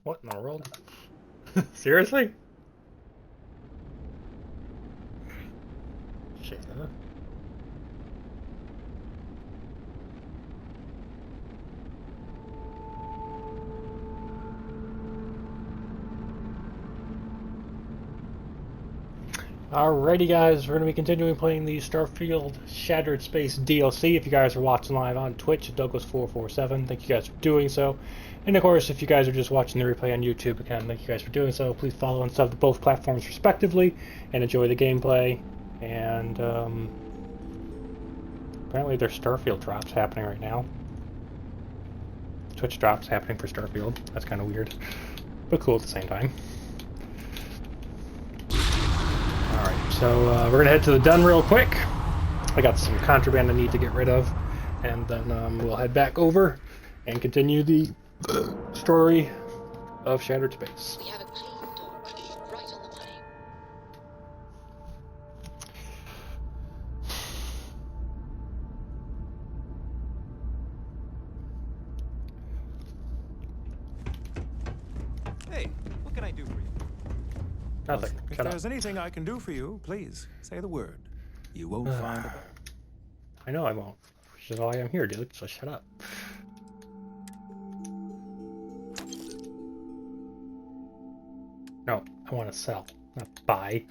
What in the world? Seriously? Shit, huh? Alrighty guys, we're going to be continuing playing the Starfield Shattered Space DLC. If you guys are watching live on Twitch at Douglas447, thank you guys for doing so. And of course, if you guys are just watching the replay on YouTube, again, thank you guys for doing so. Please follow and sub to both platforms respectively, and enjoy the gameplay. And apparently there's Starfield drops happening right now. Twitch drops happening for Starfield. That's kind of weird, but cool at the same time. Alright, so we're going to head to the den real quick. I got some contraband I need to get rid of, and then we'll head back over and continue the story of Shattered Space. We have a clean dodge, right on the money. Hey, what can I do for you? Nothing. If Shut up. there's anything I can do for you, please say the word. You won't find it. I know I won't. Which is why I'm here, dude, so shut up. No, I want to sell, not buy.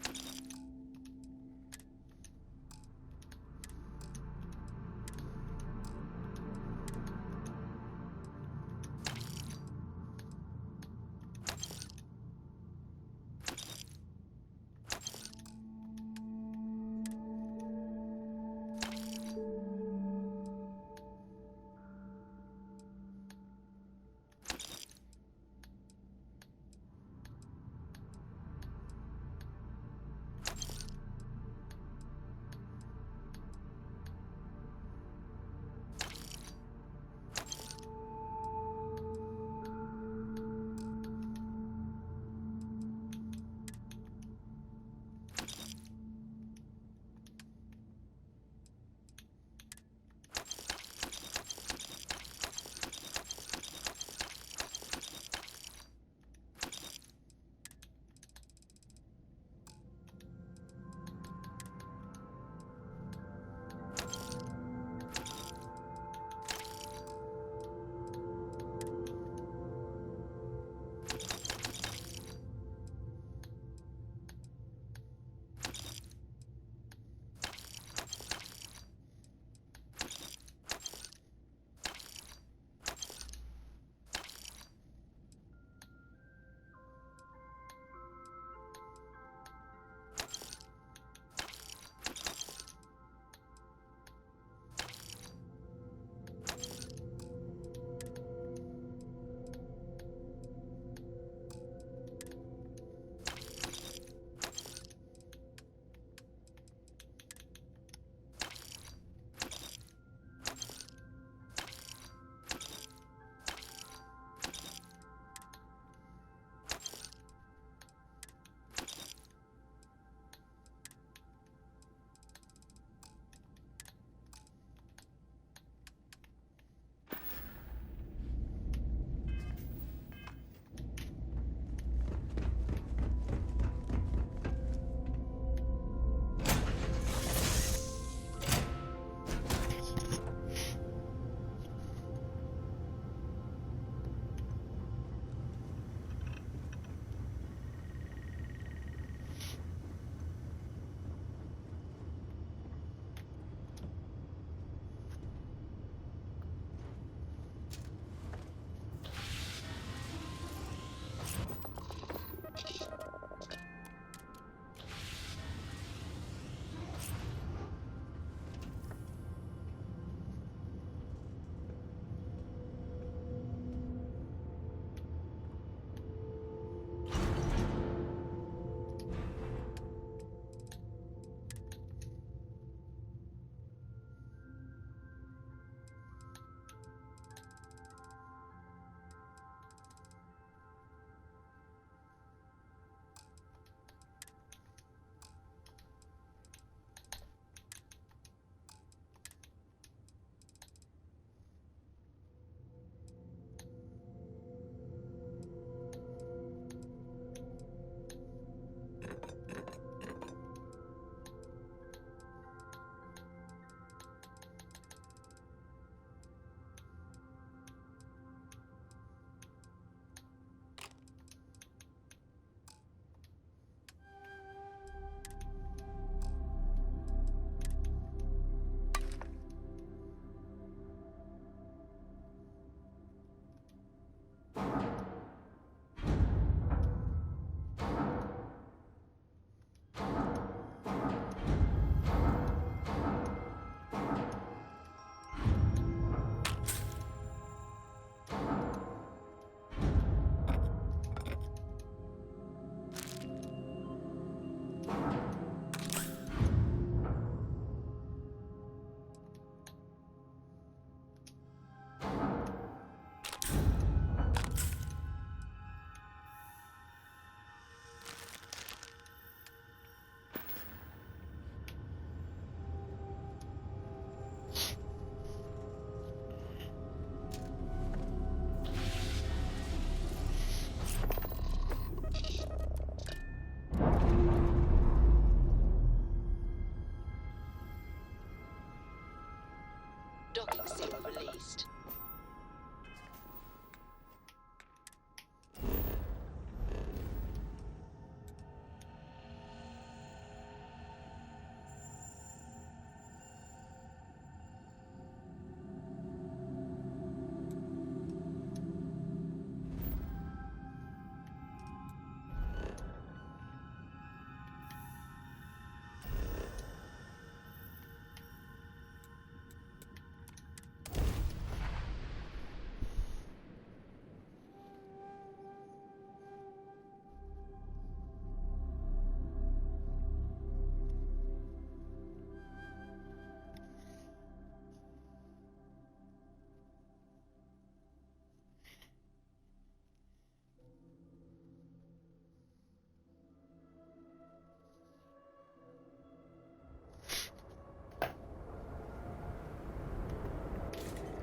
Docking seal released.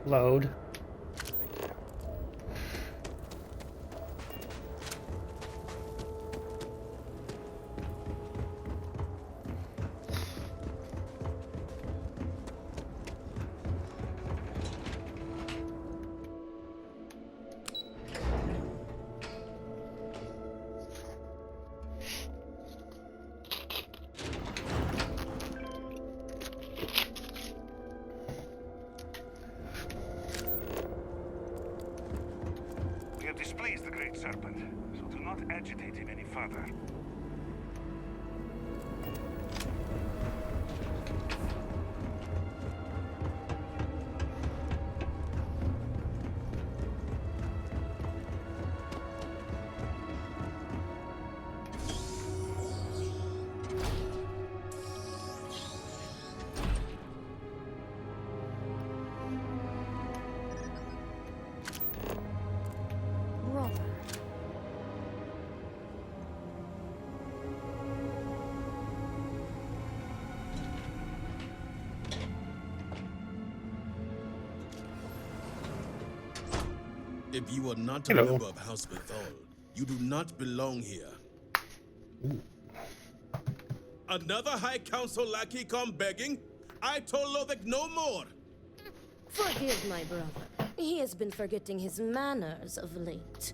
Load. We have displeased the Great Serpent, so do not agitate him any further. Brother. If you are not a Hello. member of House Bethel, you do not belong here. Another High Council lackey come begging? I told Lovick no more. Forgive my brother. He has been forgetting his manners of late.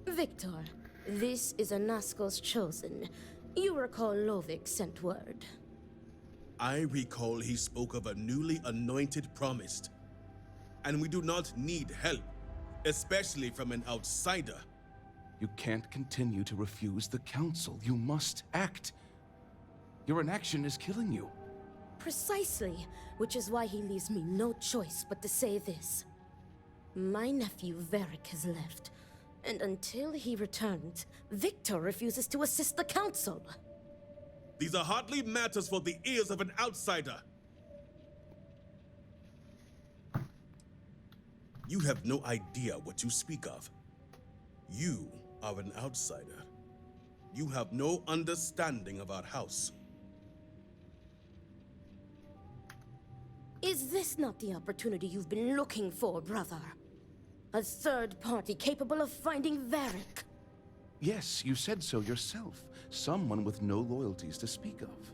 Victor, this is Anasco's chosen. You recall Lovick sent word. I recall he spoke of a newly anointed promised. And we do not need help, especially from an outsider. You can't continue to refuse the council. You must act. Your inaction is killing you. Precisely, which is why he leaves me no choice but to say this. My nephew Varric has left, and until he returns, Victor refuses to assist the council. These are hardly matters for the ears of an outsider. You have no idea what you speak of. You are an outsider. You have no understanding of our house. Is this not the opportunity you've been looking for, brother? A third party capable of finding Varric? Yes, you said so yourself. Someone with no loyalties to speak of.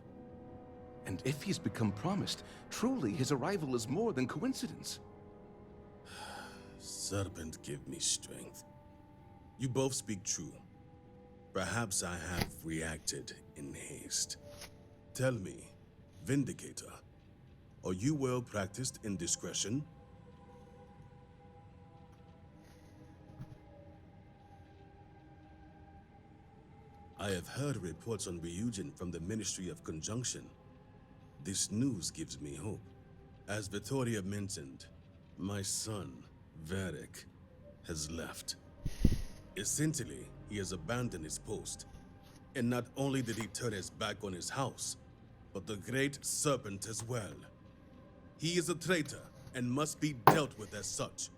And if he's become promised, truly his arrival is more than coincidence. Serpent, give me strength. You both speak true. Perhaps I have reacted in haste. Tell me, Vindicator, are you well practiced in discretion? I have heard reports on Ryujin from the Ministry of Conjunction. This news gives me hope. As Vittoria mentioned, my son, Varric, has left. Essentially, he has abandoned his post. And not only did he turn his back on his house, but the Great Serpent as well. He is a traitor and must be dealt with as such.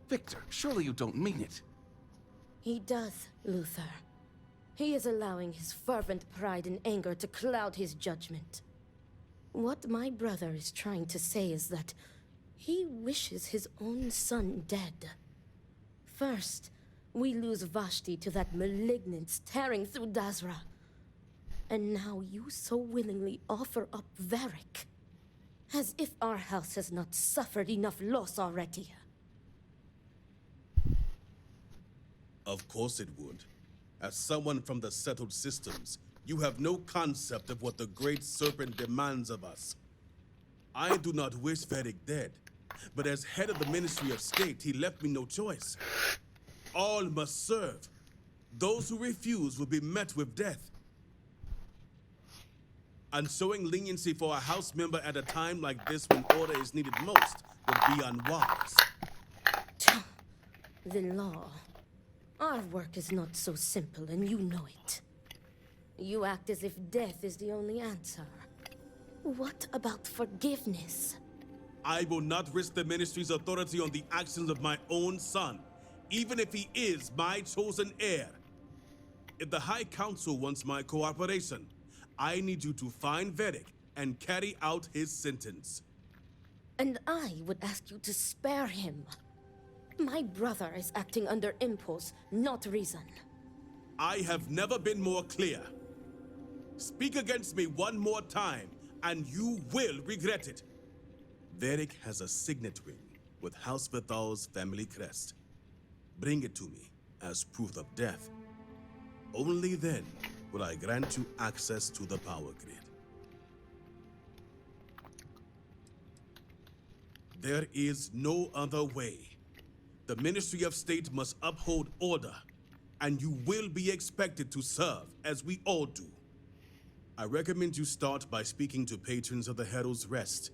Victor, surely you don't mean it. He does, Luther. He is allowing his fervent pride and anger to cloud his judgment. What my brother is trying to say is that he wishes his own son dead. First, we lose Vashti to that malignance tearing through Dazra. And now you so willingly offer up Varric. As if our house has not suffered enough loss already. Of course it would. As someone from the settled systems, you have no concept of what the Great Serpent demands of us. I do not wish Vedic dead, but as head of the Ministry of State, he left me no choice. All must serve. Those who refuse will be met with death. And showing leniency for a house member at a time like this when order is needed most would be unwise. The law. Our work is not so simple, and you know it. You act as if death is the only answer. What about forgiveness? I will not risk the Ministry's authority on the actions of my own son, even if he is my chosen heir. If the High Council wants my cooperation, I need you to find Vedic and carry out his sentence. And I would ask you to spare him. My brother is acting under impulse, not reason. I have never been more clear. Speak against me one more time, and you will regret it. Vedic has a signet ring with House Bethal's family crest. Bring it to me as proof of death. Only then will I grant you access to the power grid. There is no other way. The Ministry of State must uphold order, and you will be expected to serve, as we all do. I recommend you start by speaking to patrons of the Herald's Rest.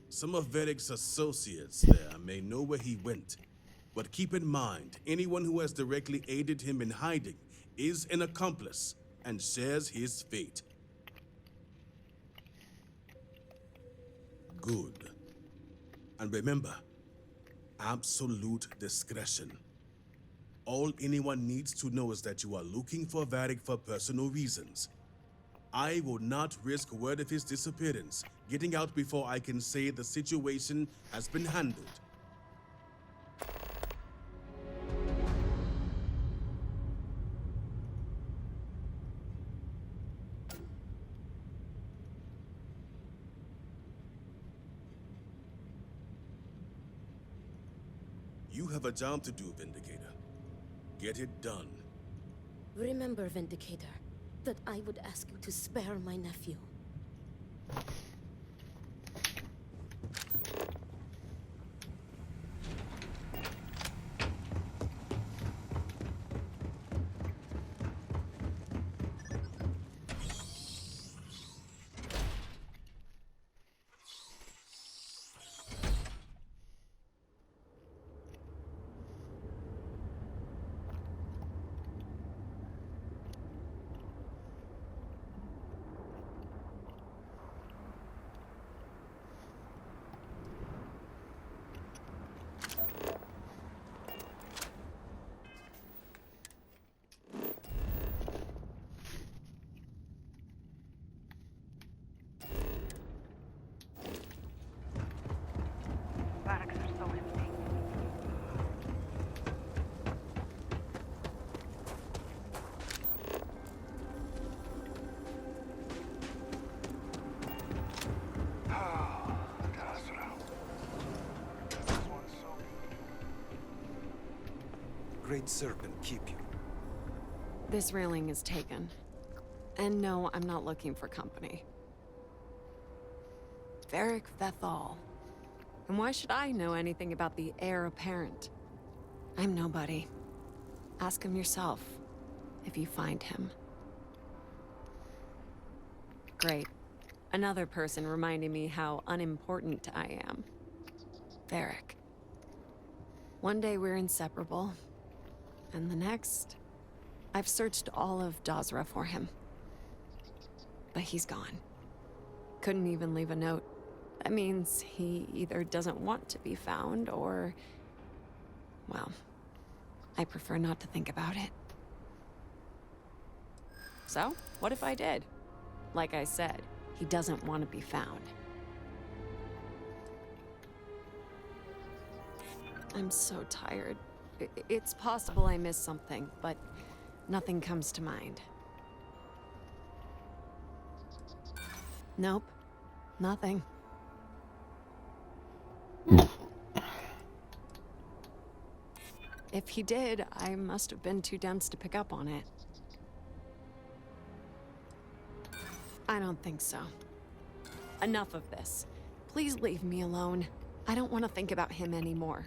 Some of Vedic's associates there may know where he went, but keep in mind, anyone who has directly aided him in hiding is an accomplice and shares his fate. Good. And remember, absolute discretion. All anyone needs to know is that you are looking for Vedic for personal reasons. I will not risk word of his disappearance getting out before I can say the situation has been handled. You have a job to do, Vindicator. Get it done. Remember, Vindicator, that I would ask you to spare my nephew. Barracks are so empty. Great Serpent keep you. This railing is taken. And no, I'm not looking for company. Varric Vethal. And why should I know anything about the heir apparent? I'm nobody. Ask him yourself, if you find him. Great. Another person reminding me how unimportant I am. Varric. One day we're inseparable. And the next, I've searched all of Dazra for him. But he's gone. Couldn't even leave a note. That means he either doesn't want to be found or... well, I prefer not to think about it. So, what if I did? Like I said, he doesn't want to be found. I'm so tired. It's possible I missed something, but nothing comes to mind. Nope. Nothing. If he did, I must have been too dense to pick up on it. I don't think so. Enough of this. Please leave me alone. I don't want to think about him anymore.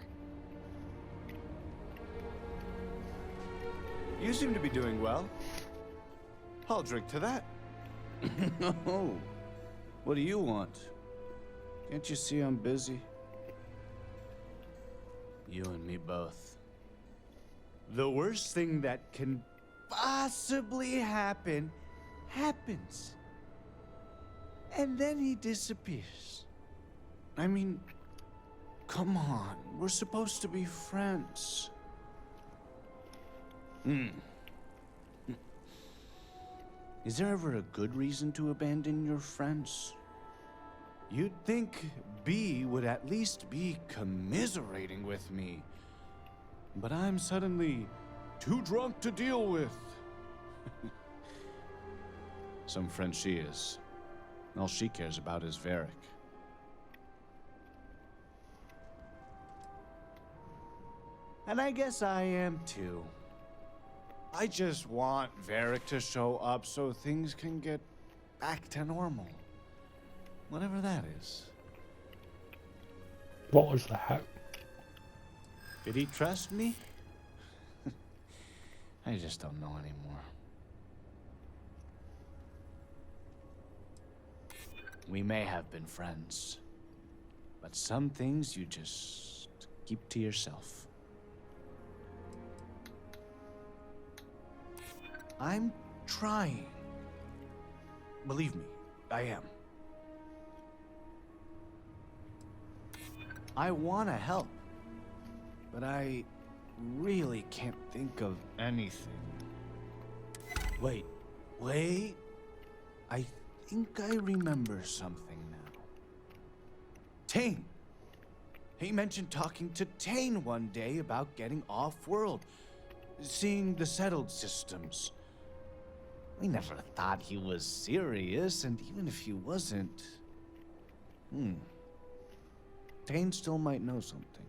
You seem to be doing well. I'll drink to that. No. What do you want? Can't you see I'm busy? You and me both. The worst thing that can possibly happen happens. And then he disappears. I mean, come on. We're supposed to be friends. Is there ever a good reason to abandon your friends? You'd think B would at least be commiserating with me. But I'm suddenly too drunk to deal with. Some friend she is. All she cares about is Varric. And I guess I am too. I just want Varric to show up so things can get back to normal. Whatever that is. What was that? Did he trust me? I just don't know anymore. We may have been friends, but some things you just keep to yourself. I'm trying. Believe me, I am. I want to help, but I really can't think of anything. Wait. I think I remember something now. Tane. He mentioned talking to Tane one day about getting off-world, seeing the settled systems. We never thought he was serious, and even if he wasn't... Tane still might know something.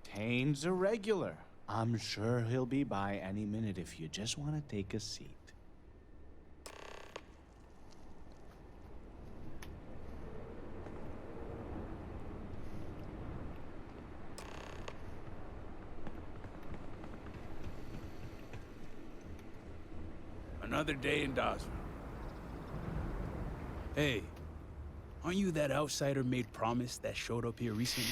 Tane's a regular. I'm sure he'll be by any minute if you just want to take a seat. Another day in Dawson. Hey, aren't you that outsider made promise that showed up here recently?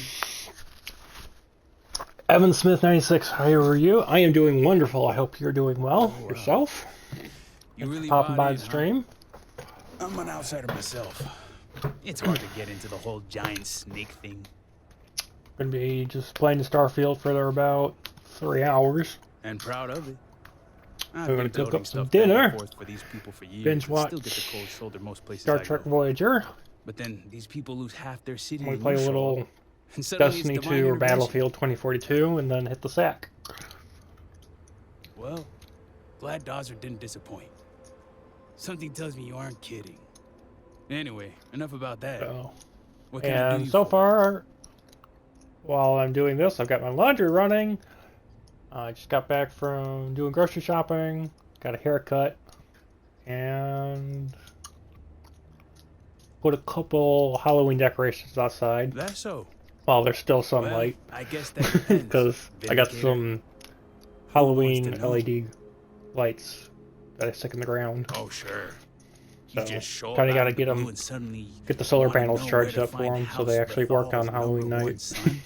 Evan Smith 96, how are you? I am doing wonderful. I hope you're doing well. Oh, wow. Yourself? You really Popping by in, the stream? Huh? I'm an outsider myself. It's hard to get into the whole giant snake thing. Gonna be just playing the Starfield for about 3 hours. And proud of it. I've We're been gonna cook building up some stuff back and dinner. forth for these people for years. Binge and watch still get the cold shoulder most places Star I Trek go. Voyager. But then these people lose half their city. We and play you a show little up, and suddenly it's Destiny divine 2 or intervention. Battlefield 2042 and then hit the sack. Well, glad Dawser didn't disappoint. Something tells me you aren't kidding. Anyway, enough about that. So, What can I do and you so for? far, while I'm doing this, I've got my laundry running. I just got back from doing grocery shopping, got a haircut, and put a couple Halloween decorations outside. That's so. While there's still Well, sunlight, I guess that depends. because I got Vindicator. some Halloween Who wants to know? LED lights that I stick in the ground. Oh, sure. So, You just show kinda up gotta out of get the 'em- blue and suddenly Get the solar wanna panels know charged where up to for find them so House they actually work on Bethal's Halloween number one night. son.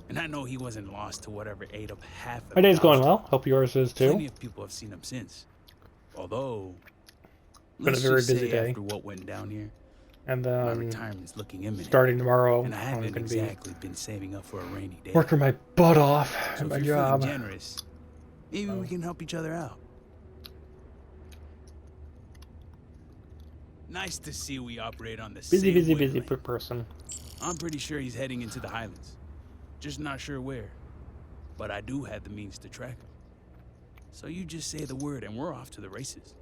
And I know he wasn't lost to whatever ate up half of My day's going Dawson. well. Hope yours is too. Plenty of people have seen him since. Although, Been a let's very just busy say day. after what went down here, And my then retirement's looking imminent. starting tomorrow, and I I'm haven't going to be exactly been saving up for a rainy day. working my butt off So at if my you're job. feeling generous, maybe we can help each other out. Nice to see we operate on the Busy, same busy, wavelength. busy person. I'm pretty sure he's heading into the Highlands. Just not sure where. But I do have the means to track him. So you just say the word and we're off to the races.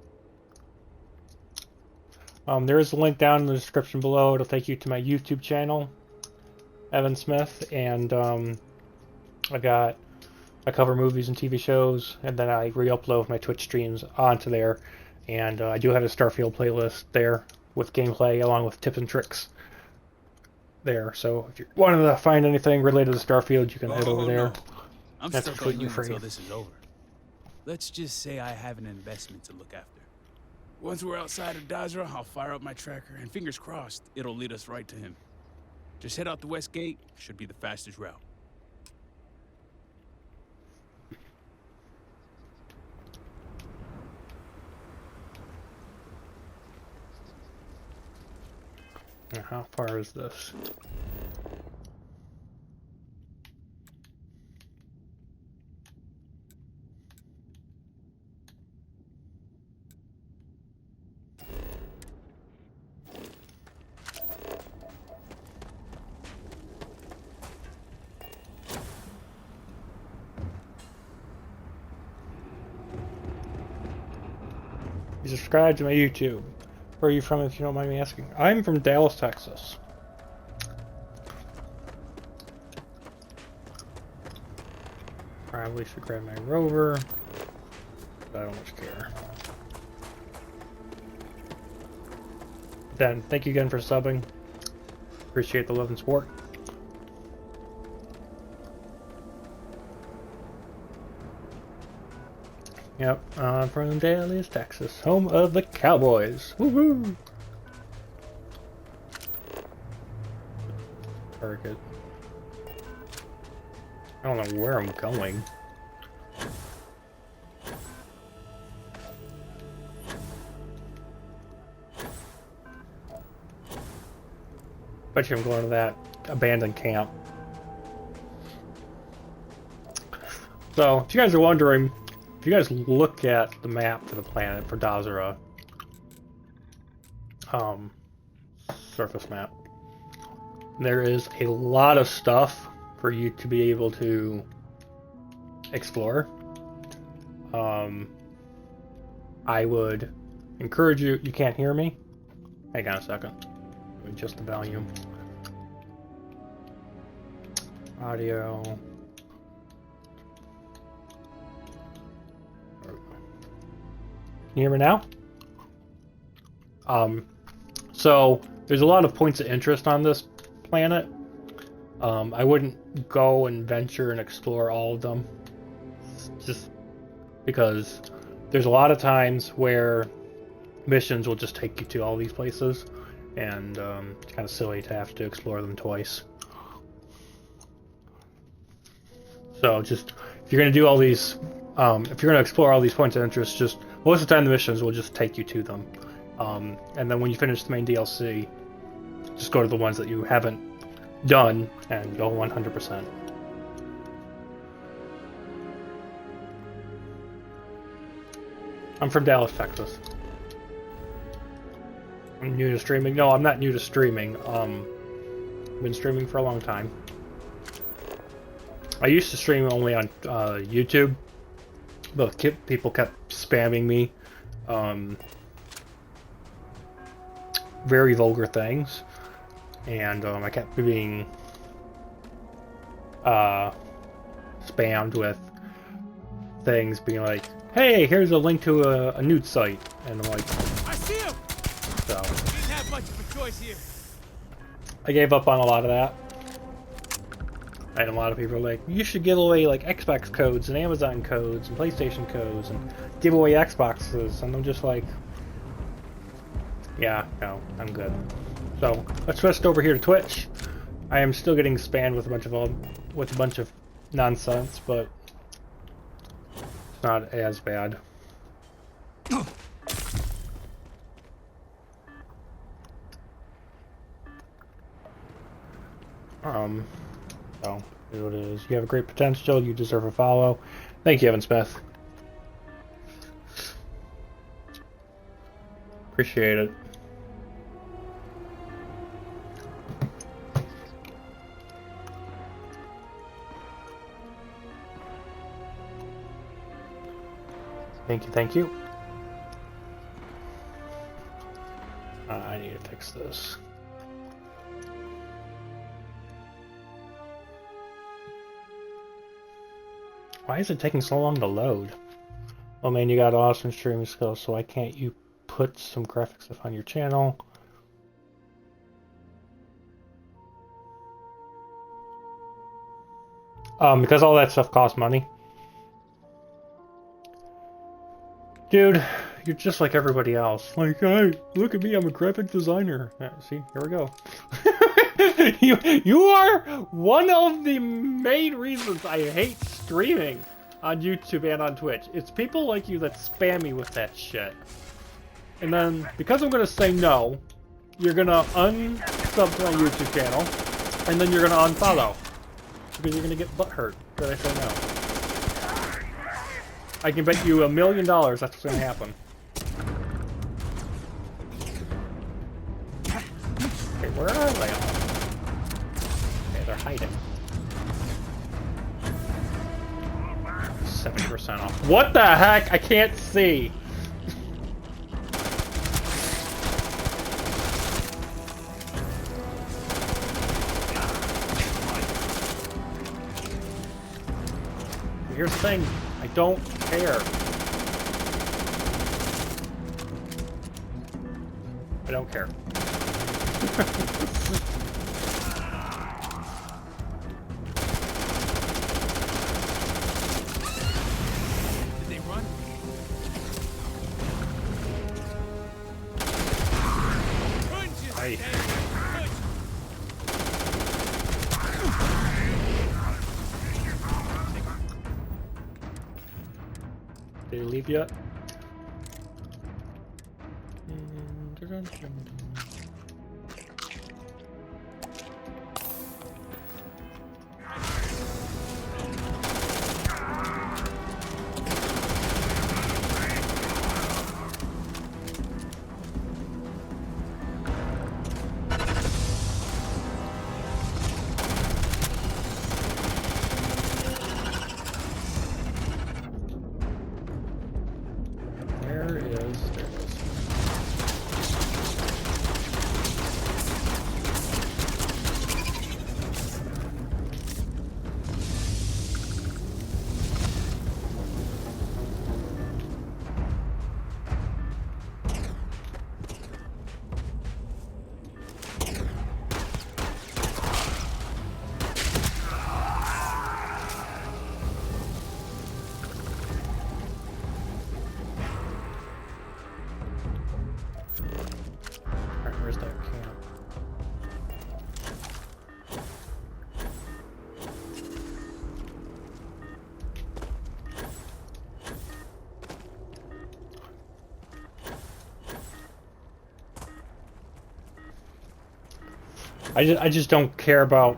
There is a link down in the description below. It'll take you to my YouTube channel. Evan Smith, and I cover movies and TV shows, and then I re-upload my Twitch streams onto there. And I do have a Starfield playlist there with gameplay along with tips and tricks there. So if you wanted to find anything related to Starfield, you can head over there. No. I'm That's stuck on completely you free. until this is over. Let's just say I have an investment to look after. Once we're outside of Dazra, I'll fire up my tracker, and fingers crossed, it'll lead us right to him. Just head out the west gate, should be the fastest route. Now, how far is this? You subscribe to my YouTube. Where are you from, if you don't mind me asking? I'm from Dallas, Texas. Probably should grab my rover, but I don't much care. Then, thank you again for subbing. Appreciate the love and support. Yep, I'm from Dallas, Texas, home of the Cowboys. Woohoo! Very good. I don't know where I'm going. Bet you I'm going to that abandoned camp. So, if you guys are wondering, if you guys look at the map for the planet for Dazra, surface map, there is a lot of stuff for you to be able to explore. I would encourage you. You can't hear me? Hang on a second. Let me adjust the volume. Audio. Can you hear me now? So there's a lot of points of interest on this planet. I wouldn't go and venture and explore all of them, just because there's a lot of times where missions will just take you to all these places, and it's kind of silly to have to explore them twice. So just, if you're going to do all these, if you're going to explore all these points of interest, just most of the time the missions will just take you to them. And then when you finish the main DLC, just go to the ones that you haven't done and go 100%. I'm from Dallas, Texas. I'm new to streaming. No, I'm not new to streaming. I've been streaming for a long time. I used to stream only on YouTube, but people kept spamming me very vulgar things, and I kept being spammed with things being like, hey, here's a link to a nude site, and I'm like, I see him! So Didn't have much of a choice here. I gave up on a lot of that. And a lot of people are like, you should give away like Xbox codes and Amazon codes and PlayStation codes and give away Xboxes, and I'm just like, yeah, no, I'm good. So let's switch over here to Twitch. I am still getting spammed with a bunch of nonsense, but it's not as bad. So here's what it is. You have a great potential. You deserve a follow. Thank you, Evan Smith. Appreciate it. Thank you, thank you. I need to fix this. Why is it taking so long to load? Oh man, you got awesome streaming skills, so why can't you put some graphic stuff on your channel? Because all that stuff costs money. Dude, you're just like everybody else. Like, hey, look at me, I'm a graphic designer. Yeah, see, here we go. you are one of the main reasons I hate streaming on YouTube and on Twitch. It's people like you that spam me with that shit. And then, because I'm gonna say no, you're gonna unsub to my YouTube channel, and then you're gonna unfollow. Because you're gonna get butthurt that I say no. I can bet you $1 million that's what's gonna happen. Okay, where are they all? Okay, they're hiding. 70% off. What the heck? I can't see. Here's the thing, I don't care. I don't care. Did they run? Hey. Did he leave yet? There it is. Alright, where's that camp? I just don't care about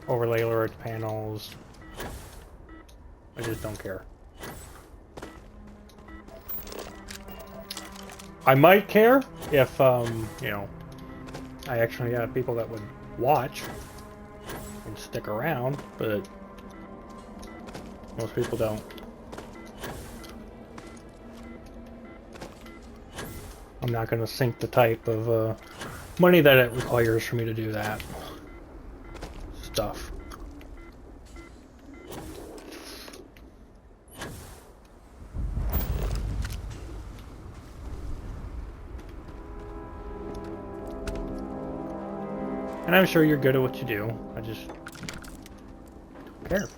overlay alert panels. I just don't care. I might care if you know, I actually have people that would watch and stick around, but most people don't. I'm not going to sink the type of money that it requires for me to do that stuff. And I'm sure you're good at what you do. I just don't care.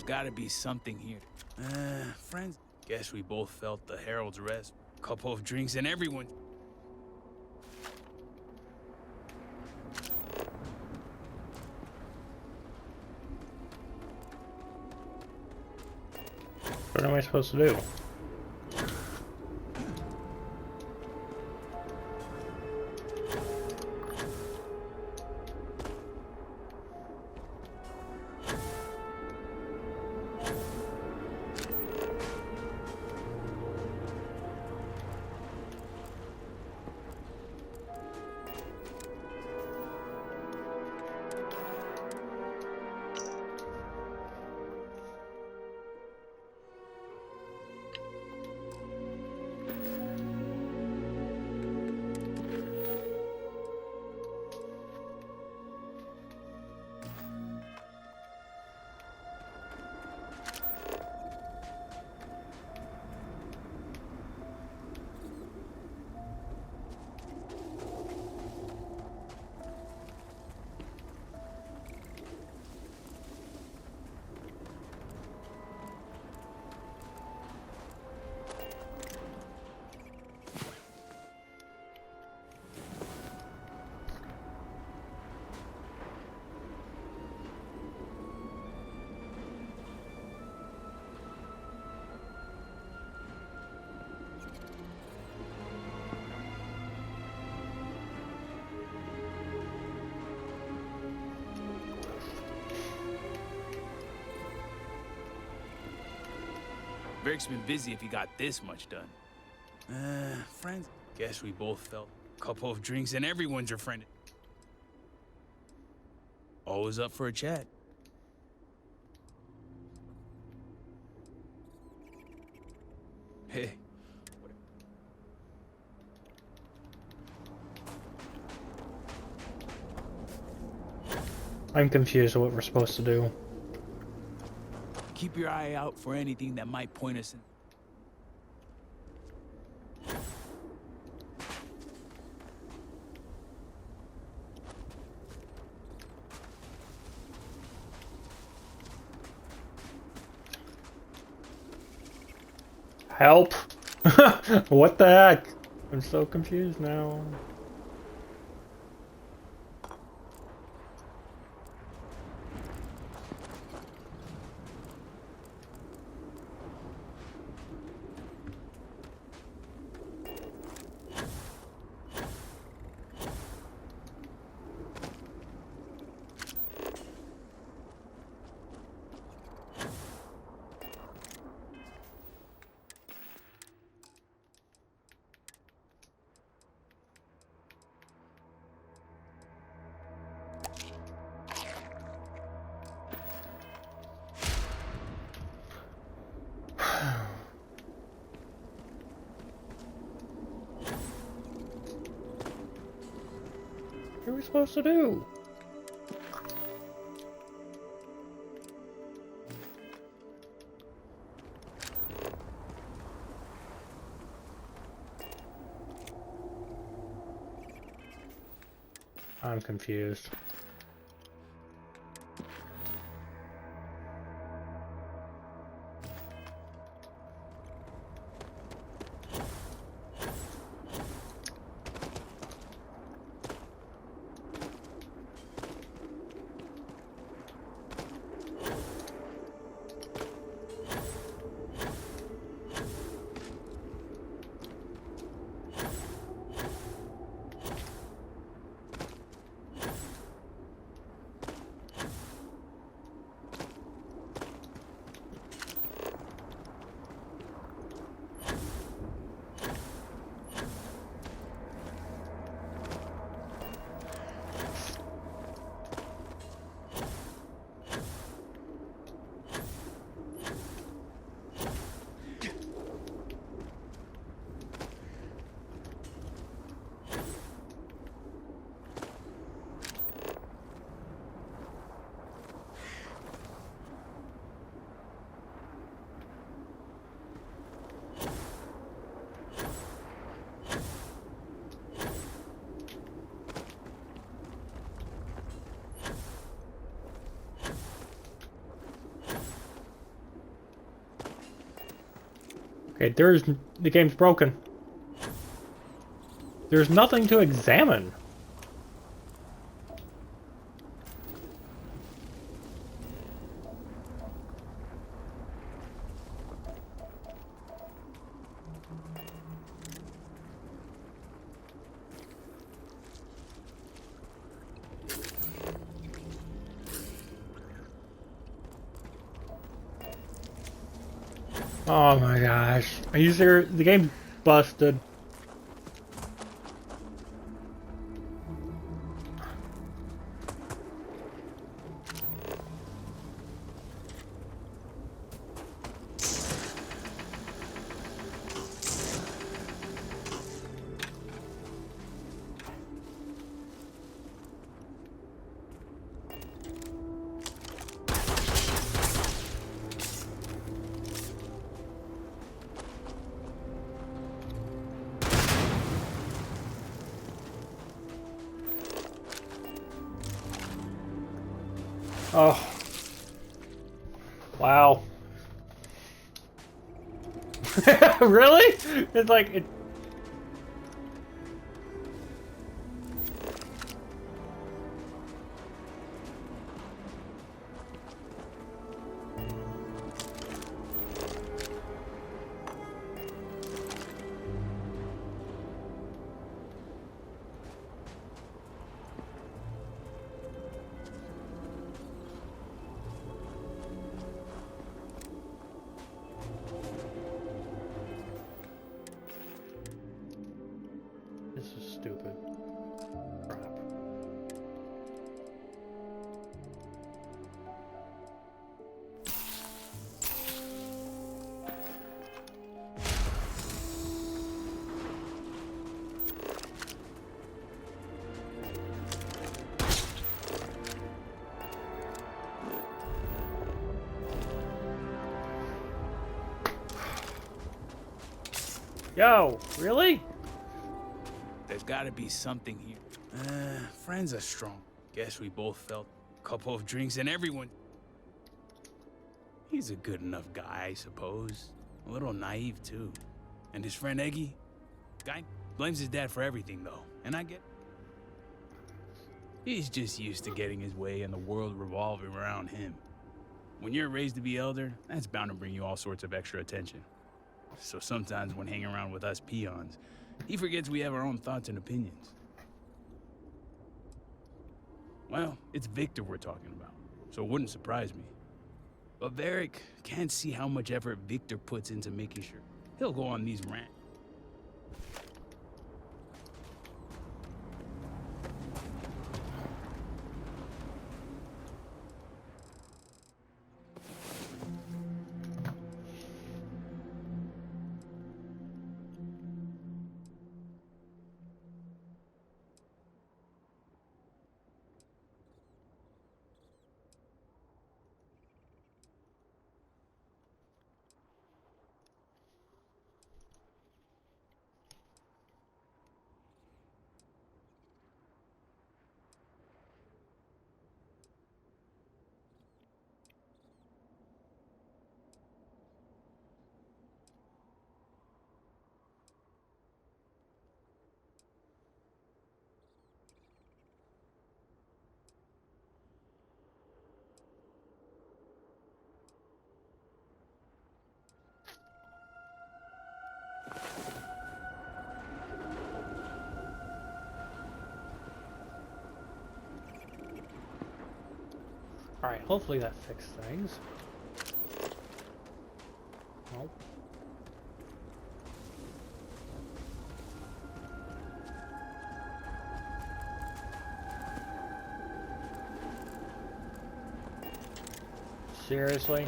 gotta be something here. Friends, guess we both felt the Herald's arrest. Couple of drinks and everyone. What am I supposed to do? Beric's been busy if he got this much done. Friends, guess we both felt a couple of drinks and everyone's your friend. Always up for a chat. Hey. I'm confused with what we're supposed to do. Keep your eye out for anything that might point us in. Help! What the heck? I'm so confused now. What are we supposed to do? I'm confused. Okay, the game's broken. There's nothing to examine. Oh my gosh. Are you serious? The game's busted. Oh. Wow. Really? It's like it. This is stupid. Crap. Yo, really? There's gotta be something here. Friends are strong. Guess we both felt a couple of drinks and everyone... He's a good enough guy, I suppose. A little naive, too. And his friend Eggy? Guy blames his dad for everything, though. And I get... He's just used to getting his way and the world revolving around him. When you're raised to be elder, that's bound to bring you all sorts of extra attention. So sometimes when hanging around with us peons, he forgets we have our own thoughts and opinions. Well, it's Victor we're talking about, so it wouldn't surprise me. But Varric can't see how much effort Victor puts into making sure he'll go on these rants. Alright, hopefully that fixed things. Nope. Seriously?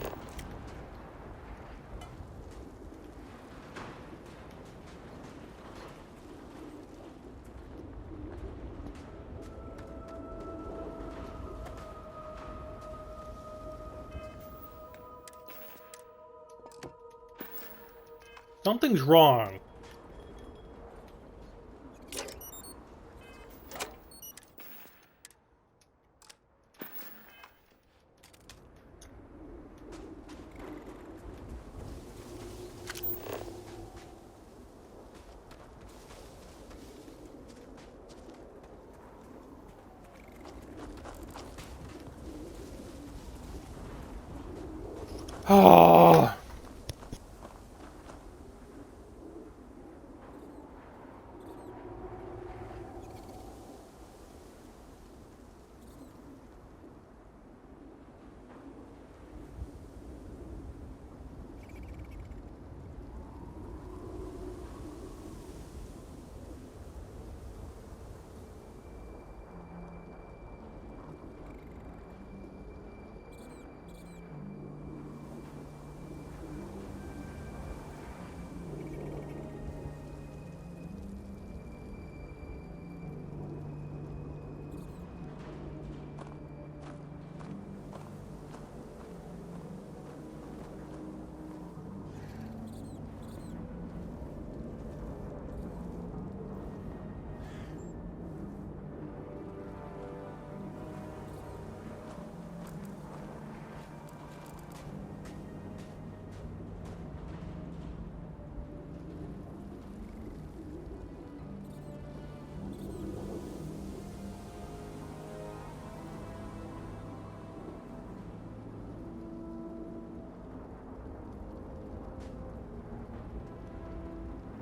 Something's wrong. Oh.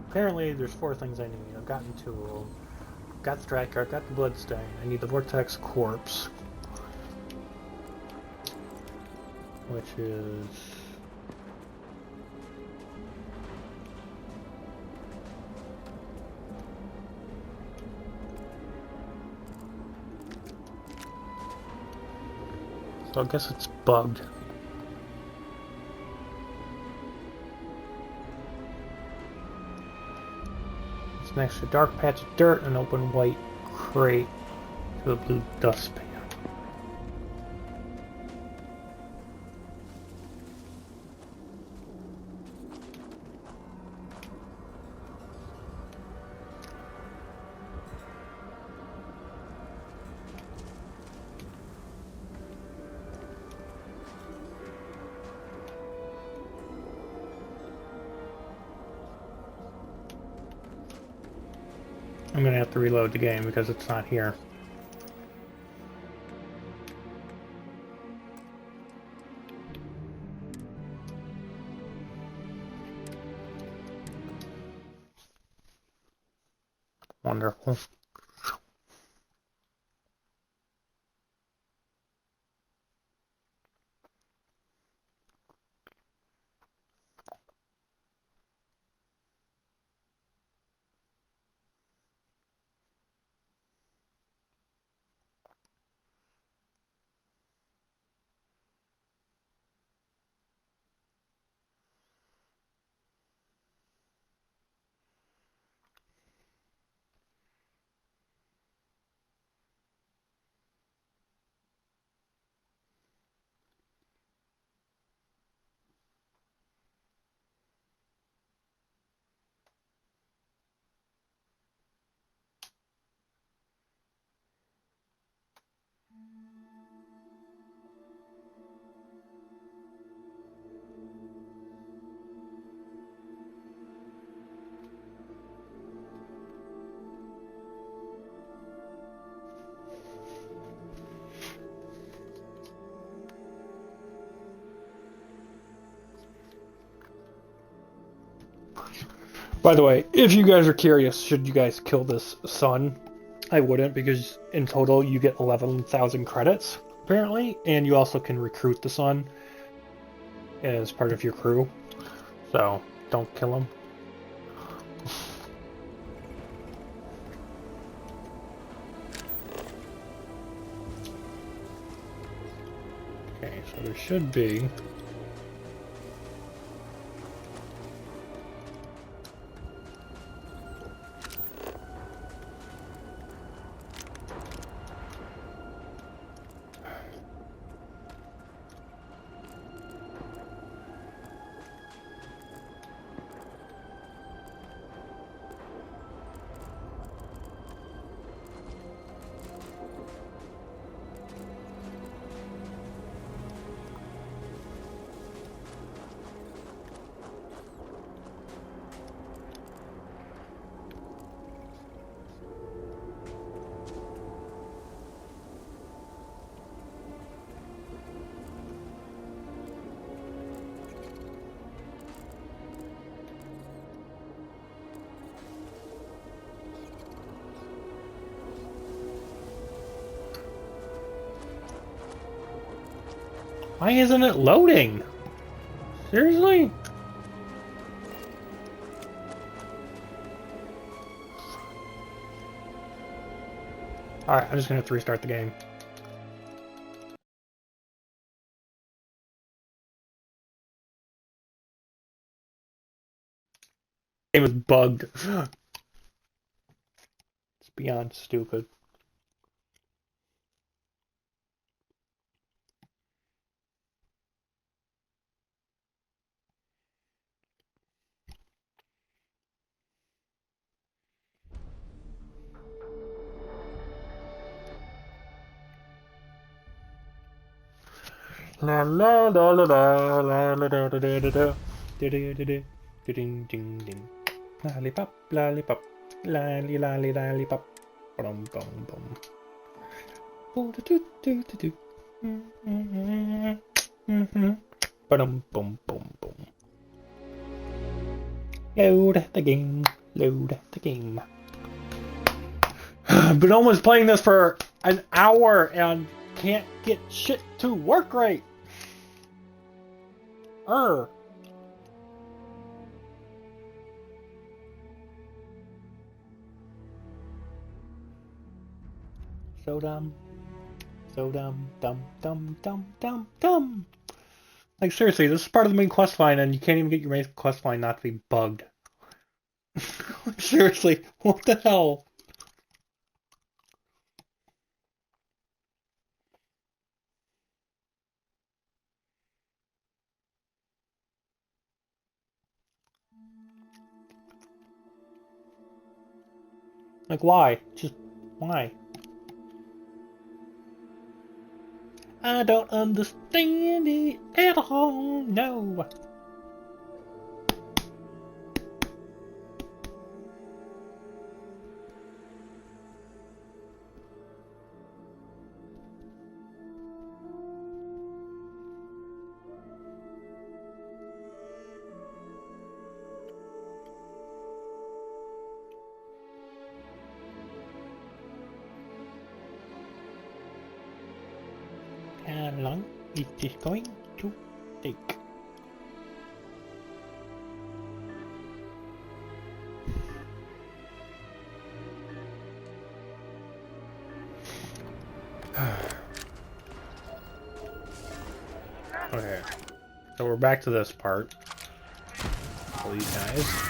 Apparently, there's 4 things I need. I've gotten 2 of them. Got the striker, I've got the bloodstain. I need the vortex corpse, which is so I guess it's bugged. Next to a dark patch of dirt and an open white crate to a blue dustpan. I'm gonna have to reload the game because it's not here. Wonderful. By the way, if you guys are curious, should you guys kill this son? I wouldn't, because in total you get 11,000 credits, apparently, and you also can recruit the son as part of your crew. So, don't kill him. Okay, so there should be... Why isn't it loading? Seriously? Alright, I'm just gonna have to restart the game. Game is bugged. It's beyond stupid. La la la la la la la da da da da da da da da da ding ding ding. Lollipop, lollipop, lolly lolly lollipop. Bum bum bum. Boom do do do do do. Bum bum bum bum. Load the game. Load the game. I've been almost playing this for an hour and can't get shit to work right. So dumb. So dumb. Dumb, dumb, dumb, dumb, dumb. Like, seriously, this is part of the main quest line, and you can't even get your main quest line not to be bugged. Seriously, what the hell? Like, why? Just, why? I don't understand it at all, no. How long is this going to take? Okay, so we're back to this part. For these guys.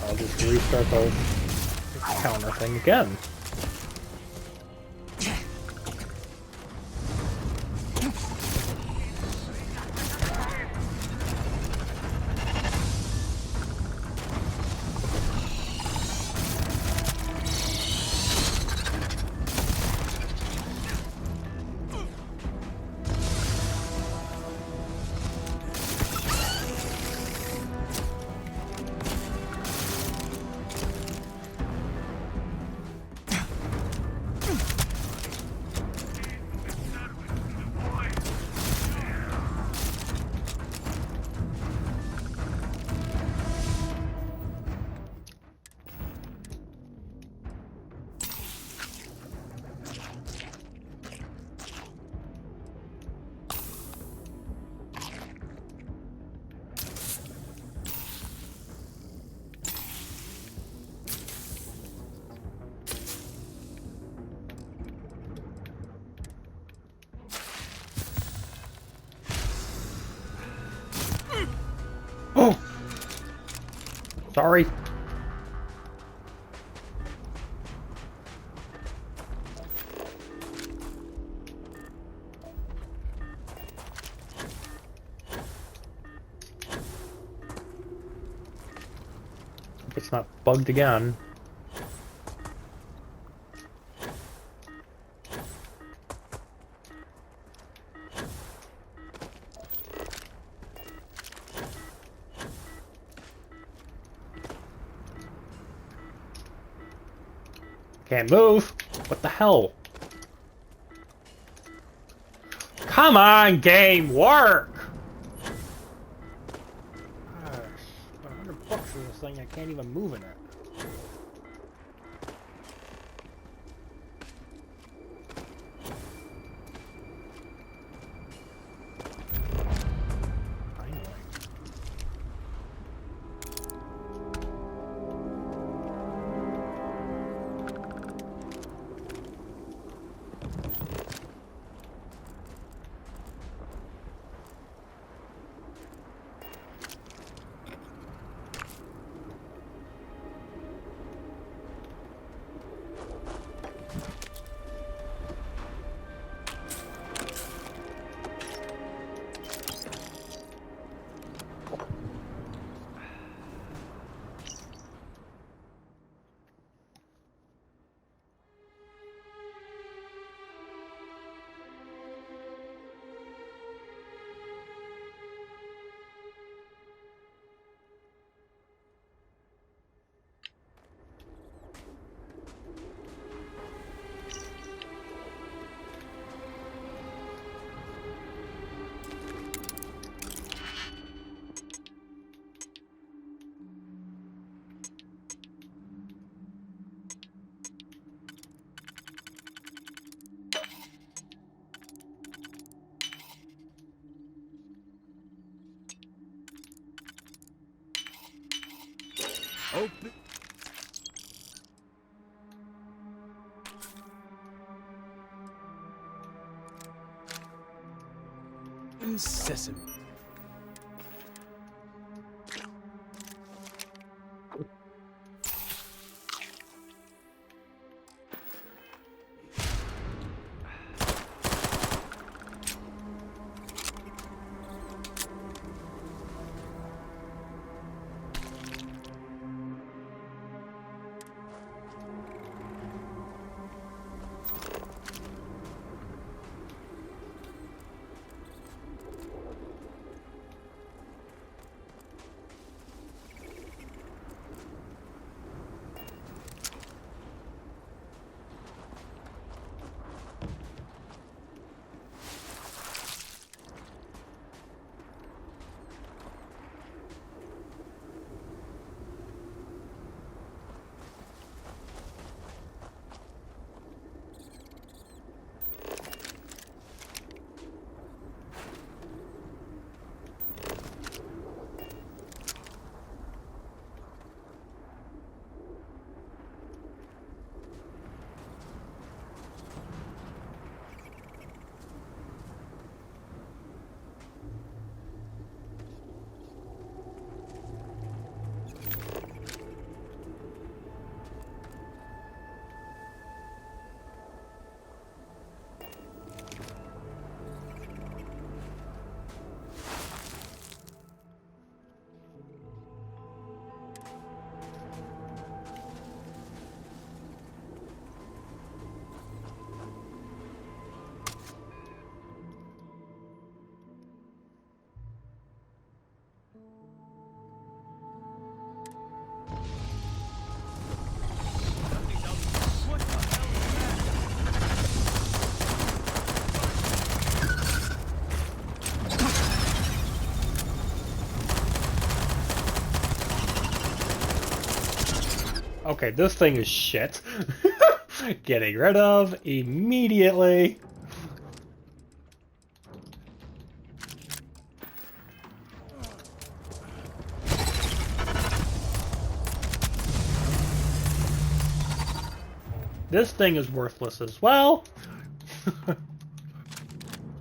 I'll just restart the counter thing again. Oh! Sorry. Hope it's not bugged again. Can't move. What the hell? Come on, game, work! Gosh, $100 for this thing, I can't even move in it. Open. Sesame. Okay, this thing is shit. Getting rid of immediately. This thing is worthless as well.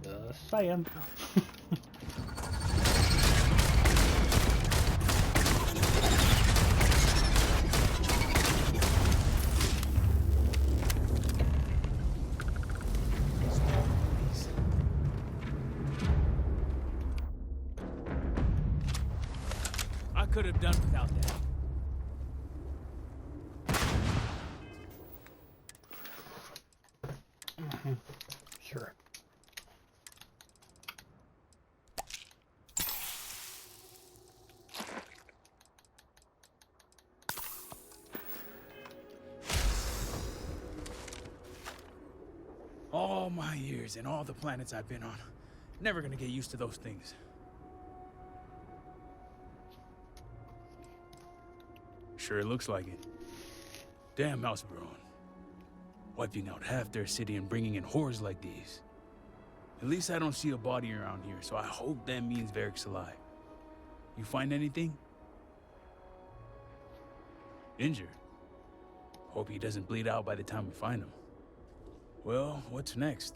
Just saying. I could have done without that. Sure. All my years and all the planets I've been on. Never gonna get used to those things. Sure it looks like it. Damn Mouseburn. Wiping out half their city and bringing in horrors like these. At least I don't see a body around here, so I hope that means Varric's alive. You find anything? Injured? Hope he doesn't bleed out by the time we find him. Well, what's next?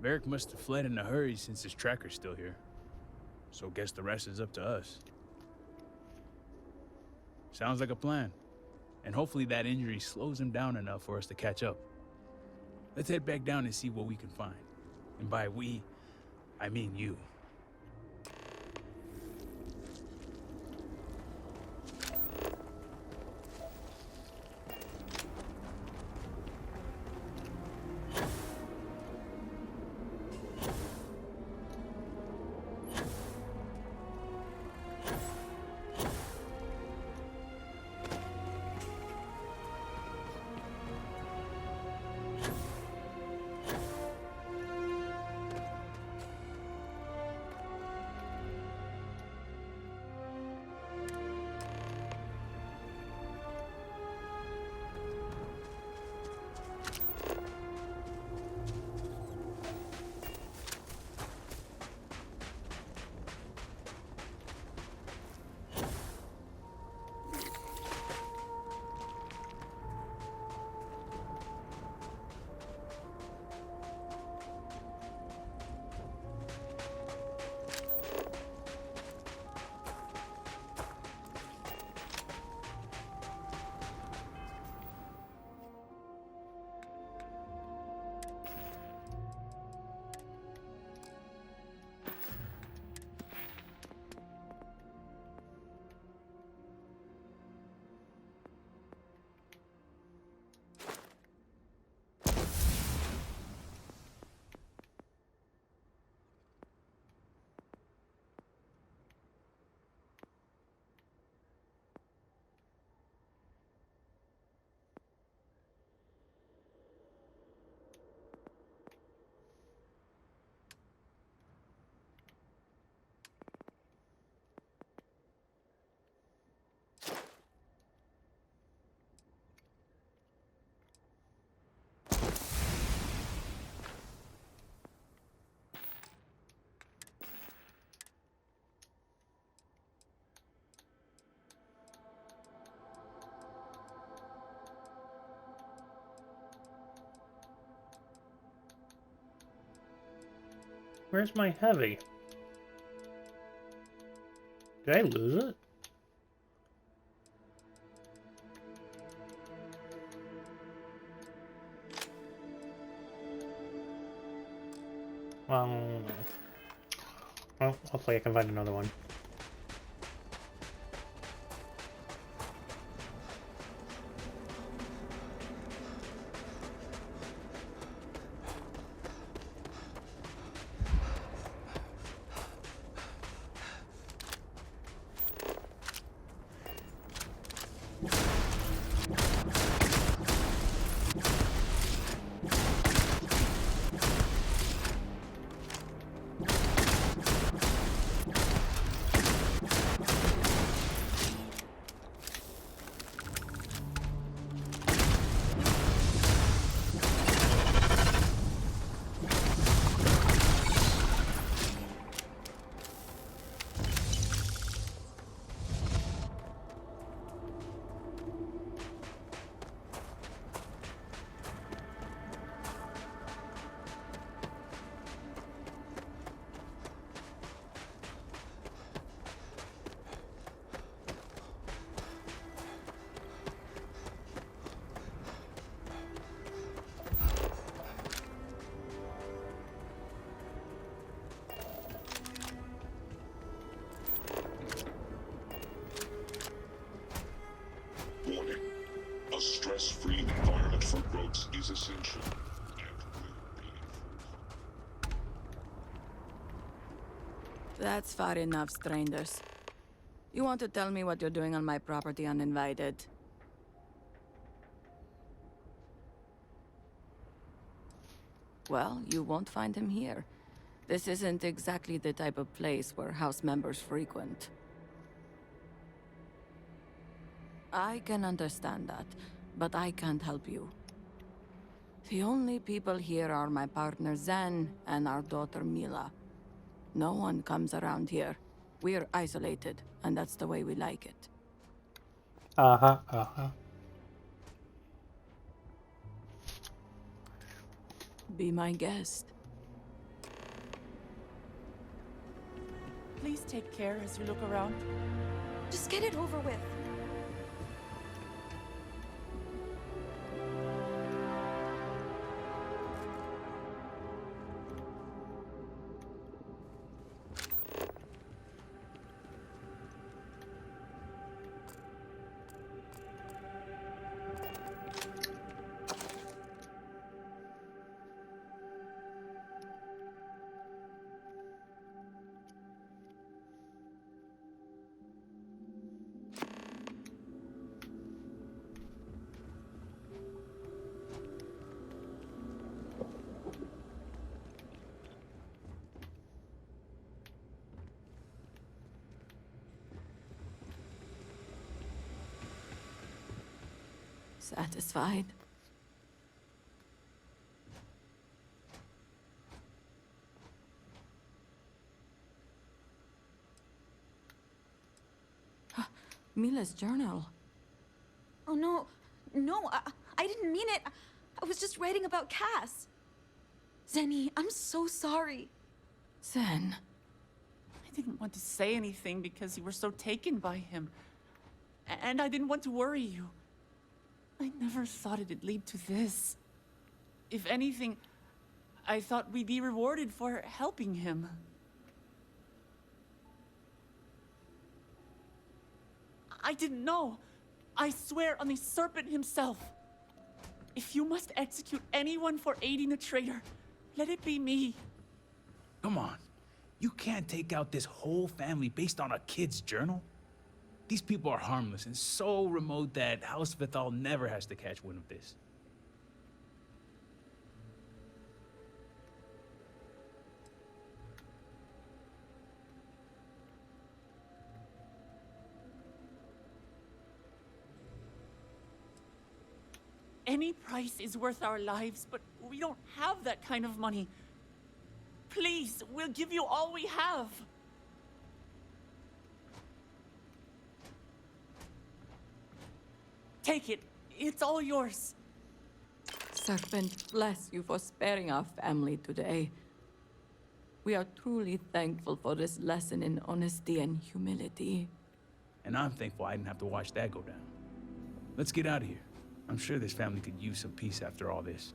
Varric must have fled in a hurry since his tracker's still here. So guess the rest is up to us. Sounds like a plan. And hopefully that injury slows him down enough for us to catch up. Let's head back down and see what we can find. And by we, I mean you. Where's my heavy? Did I lose it? Well, hopefully I can find another one. Warning. A stress-free environment for growth is essential and will be enforced. That's far enough, strangers. You want to tell me what you're doing on my property uninvited? Well, you won't find him here. This isn't exactly the type of place where house members frequent. I can understand that, but I can't help you. The only people here are my partner Zen and our daughter Mila. No one comes around here. We're isolated, and that's the way we like it. Uh-huh, uh-huh. Be my guest. Please take care as you look around. Just get it over with. Satisfied? Mila's journal. Oh no, no, I didn't mean it. I was just writing about Cass. Zenny, I'm so sorry. Zen. I didn't want to say anything because you were so taken by him. And I didn't want to worry you. I never thought it'd lead to this. If anything, I thought we'd be rewarded for helping him. I didn't know. I swear on the serpent himself. If you must execute anyone for aiding a traitor, let it be me. Come on. You can't take out this whole family based on a kid's journal. These people are harmless and so remote that House Vithal never has to catch wind of this. Any price is worth our lives, but we don't have that kind of money. Please, we'll give you all we have. Take it. It's all yours. Serpent, bless you for sparing our family today. We are truly thankful for this lesson in honesty and humility. And I'm thankful I didn't have to watch that go down. Let's get out of here. I'm sure this family could use some peace after all this.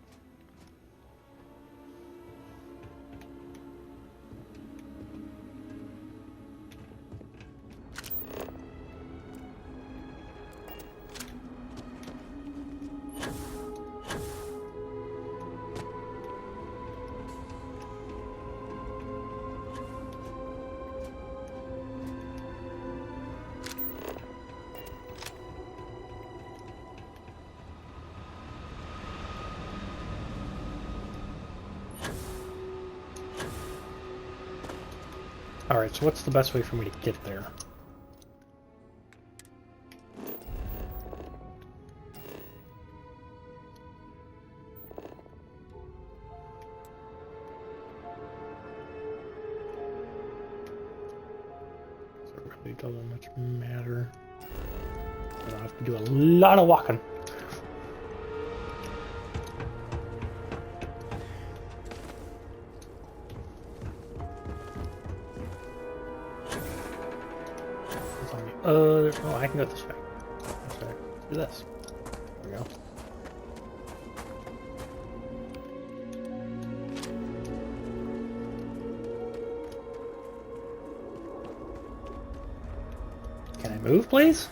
Alright, so what's the best way for me to get there? So it really doesn't much matter. I don't have to do a lot of walking. Oh, I can go this way. This way. Do this. There we go. Can I move, please?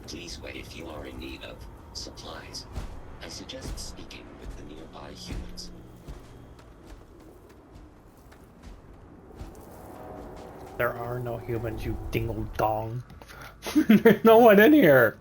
Please wait if you are in need of supplies. I suggest speaking with the nearby humans. There are no humans, you dingle dong. There's no one in here.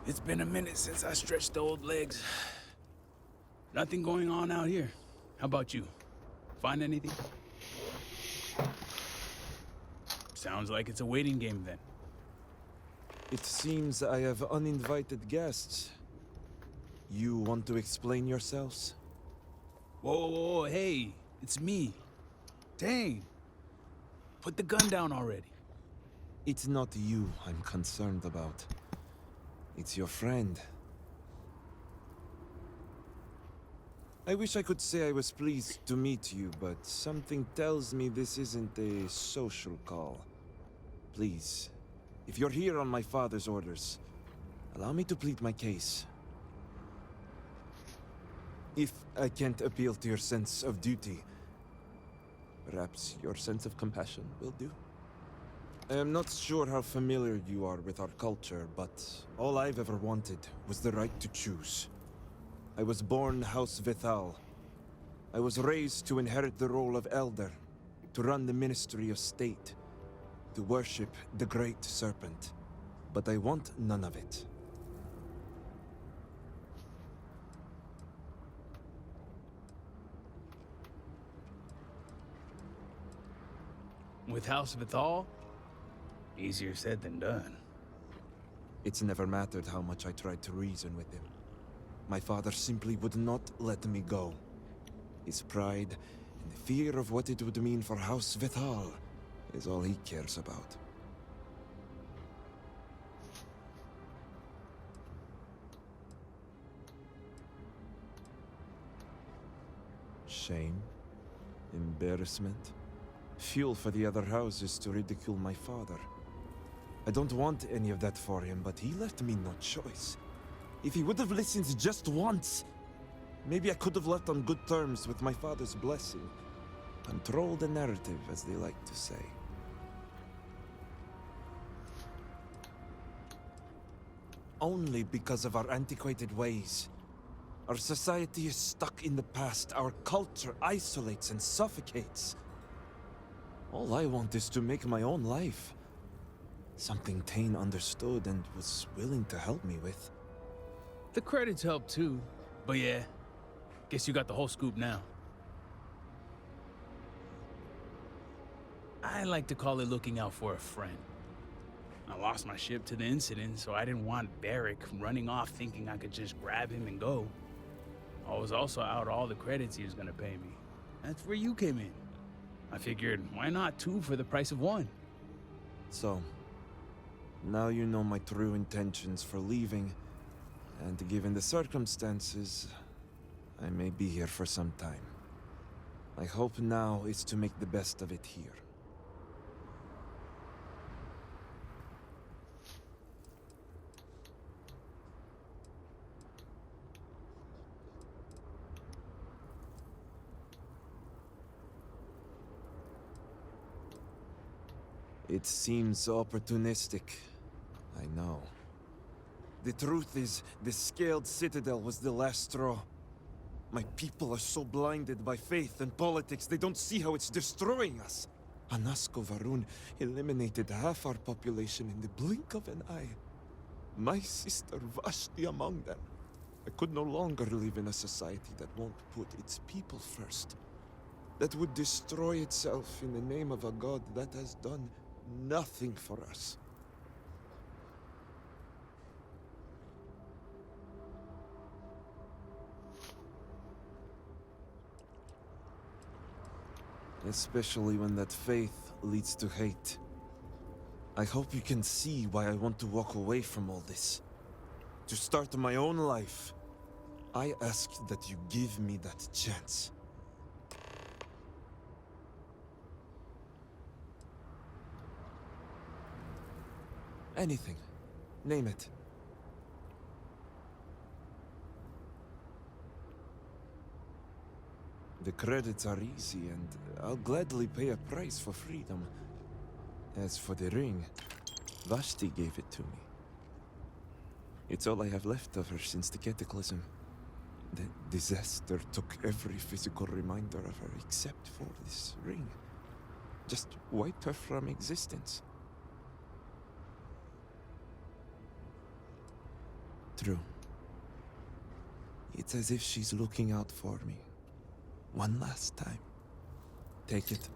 It's been a minute since I stretched the old legs. Nothing going on out here. How about you? Find anything? Sounds like it's a waiting game then. It seems I have uninvited guests. You want to explain yourselves? Whoa, hey, it's me. Dang. Put the gun down already. It's not you I'm concerned about. It's your friend. I wish I could say I was pleased to meet you, but something tells me this isn't a social call. Please, if you're here on my father's orders, allow me to plead my case. If I can't appeal to your sense of duty, perhaps your sense of compassion will do. I am not sure how familiar you are with our culture, but all I've ever wanted was the right to choose. I was born House Vithal. I was raised to inherit the role of elder, to run the Ministry of State, to worship the Great Serpent. But I want none of it. With House Vithal? Easier said than done. It's never mattered how much I tried to reason with him. My father simply would not let me go. His pride and the fear of what it would mean for House Vithal is all he cares about. Shame, embarrassment, fuel for the other houses to ridicule my father. I don't want any of that for him, but he left me no choice. If he would have listened just once, maybe I could have left on good terms with my father's blessing. Control the narrative, as they like to say. Only because of our antiquated ways. Our society is stuck in the past. Our culture isolates and suffocates. All I want is to make my own life. Something Tane understood and was willing to help me with. The credits help too, but yeah, guess you got the whole scoop now. I like to call it looking out for a friend. I lost my ship to the incident, so I didn't want Barrick running off thinking I could just grab him and go. I was also out all the credits he was gonna pay me. That's where you came in. I figured, why not two for the price of one? So, now you know my true intentions for leaving, and given the circumstances, I may be here for some time. My hope now is to make the best of it here. It seems opportunistic, I know. The truth is, the Scaled Citadel was the last straw. My people are so blinded by faith and politics, they don't see how it's destroying us. Anasko Varun eliminated half our population in the blink of an eye. My sister Vashti among them. I could no longer live in a society that won't put its people first. That would destroy itself in the name of a god that has done nothing for us. Especially when that faith leads to hate. I hope you can see why I want to walk away from all this. To start my own life. I ask that you give me that chance. Anything. Name it. The credits are easy, and I'll gladly pay a price for freedom. As for the ring, Vashti gave it to me. It's all I have left of her since the cataclysm. The disaster took every physical reminder of her except for this ring. Just wiped her from existence. True. It's as if she's looking out for me. One last time. Take it.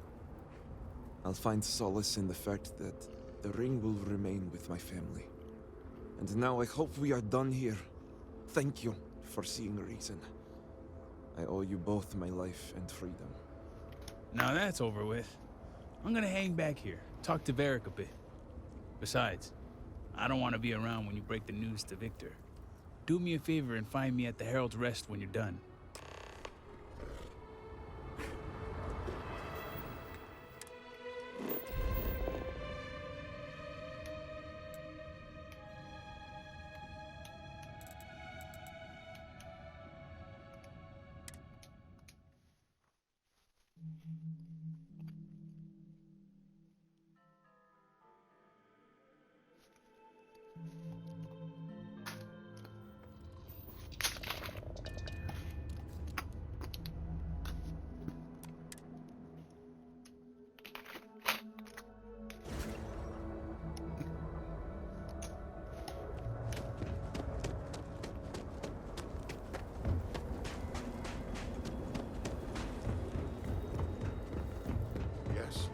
I'll find solace in the fact that the ring will remain with my family. And now I hope we are done here. Thank you for seeing reason. I owe you both my life and freedom. Now that's over with. I'm gonna hang back here, talk to Varric a bit. Besides, I don't want to be around when you break the news to Victor. Do me a favor and find me at the Herald's Rest when you're done. Yes.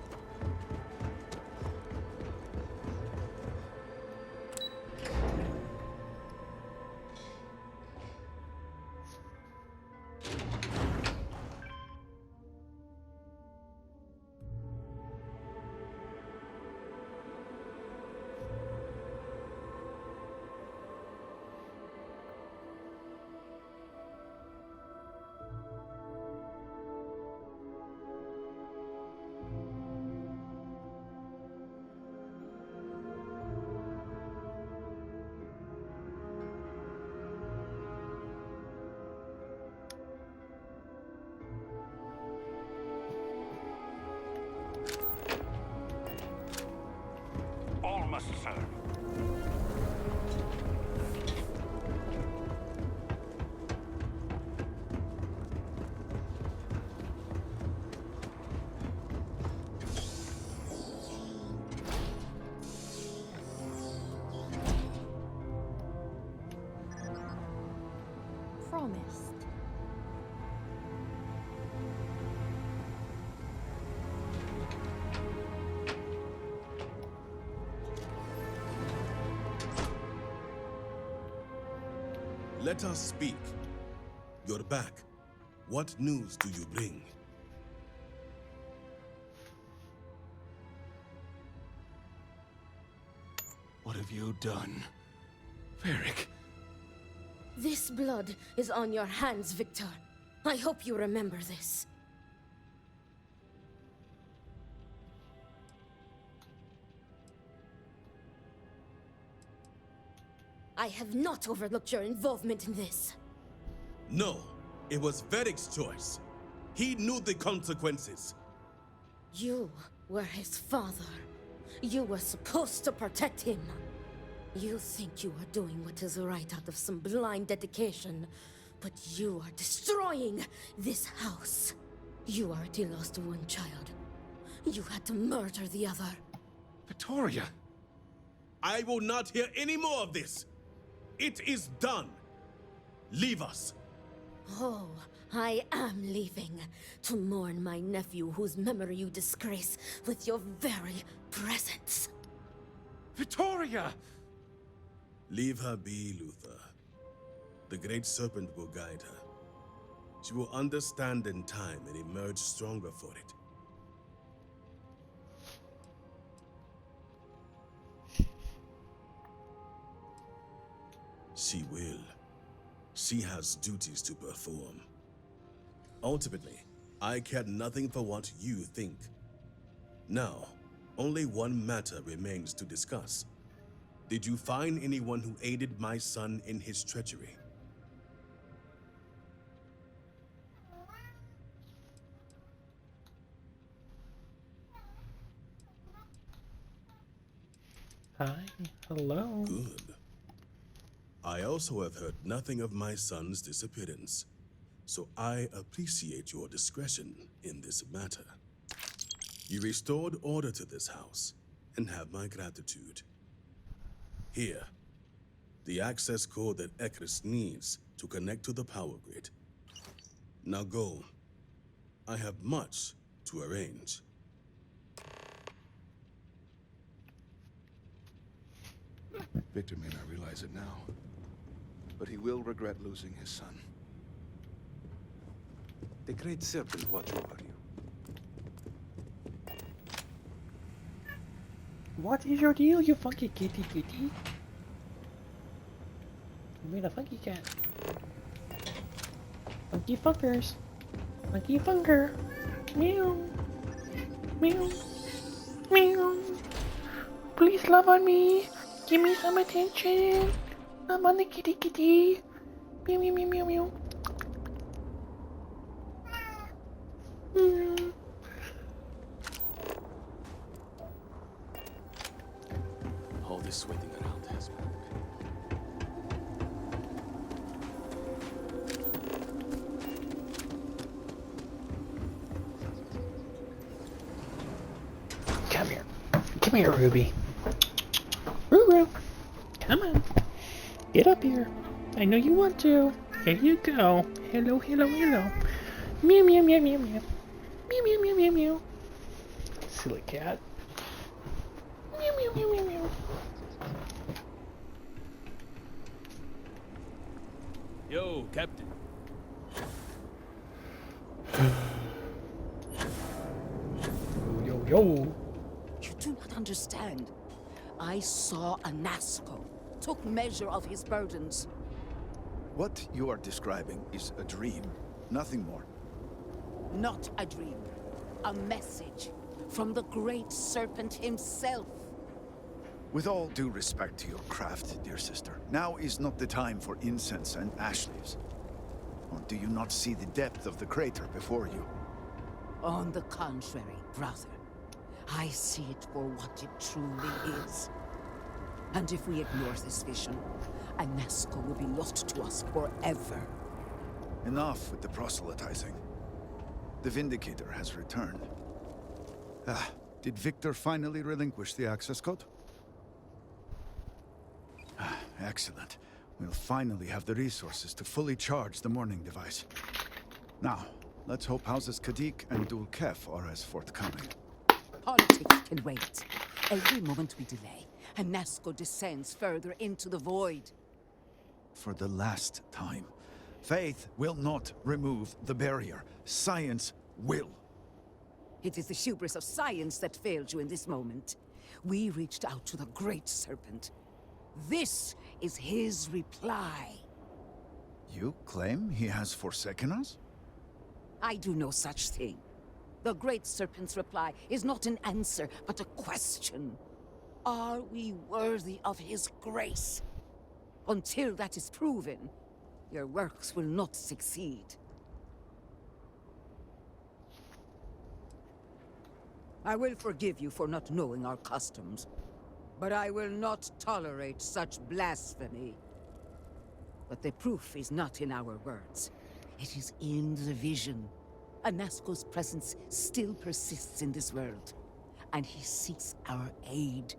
All must serve. Promised. Let us speak. You're back. What news do you bring? What have you done? Varric. This blood is on your hands, Victor. I hope you remember this. I have not overlooked your involvement in this. No, it was Varric's choice. He knew the consequences. You were his father. You were supposed to protect him. You think you are doing what is right out of some blind dedication, but you are destroying this house. You already lost one child. You had to murder the other. Victoria! I will not hear any more of this. It is done. Leave us. Oh, I am leaving to mourn my nephew whose memory you disgrace with your very presence. Victoria! Leave her be, Luther. The Great Serpent will guide her. She will understand in time and emerge stronger for it. She will. She has duties to perform. Ultimately, I care nothing for what you think. Now, only one matter remains to discuss. Did you find anyone who aided my son in his treachery? Hi. Hello. Good. I also have heard nothing of my son's disappearance, so I appreciate your discretion in this matter. You restored order to this house, and have my gratitude. Here, The access code that Ekris needs to connect to the power grid. Now go. I have much to arrange. Victor may not realize it now, but he will regret losing his son. The Great Serpent watch over you. What is your deal, you funky kitty kitty? I mean a funky cat. Funky fuckers. Funky funker. Meow. Meow. Meow. Please love on me. Give me some attention. I'm on the kitty kitty. Meow meow meow meow meow. Mm. All this waiting around has worked. Come here. Come here, Ruby. Ruru. Come on. Get up here. I know you want to. Here you go. Hello, hello, hello. Meow, meow, meow, meow, meow. Meow, meow, meow, meow, meow. Silly cat. Meow, meow, meow, meow, meow. Yo, Captain. Yo, yo. You do not understand. I saw a Nasco, took measure of his burdens. What you are describing is a dream, nothing more. Not a dream. A message from the Great Serpent himself. With all due respect to your craft, dear sister, now is not the time for incense and ash leaves. Or do you not see the depth of the crater before you? On the contrary, brother. I see it for what it truly is. And if we ignore this vision, a Nasco will be lost to us forever. Enough with the proselytizing. The Vindicator has returned. Ah, did Victor finally relinquish the access code? Ah, excellent. We'll finally have the resources to fully charge the morning device. Now, let's hope Houses Kadik and Dul Kef are as forthcoming. Politics can wait. Every moment we delay, a Nasco descends further into the void. For the last time, faith will not remove the barrier. Science will. It is the hubris of science that failed you in this moment. We reached out to the Great Serpent. This is his reply. You claim he has forsaken us? I do no such thing. The Great Serpent's reply is not an answer, but a question. Are we worthy of his grace? Until that is proven, your works will not succeed. I will forgive you for not knowing our customs, but I will not tolerate such blasphemy. But the proof is not in our words. It is in the vision. Anasco's presence still persists in this world, and he seeks our aid.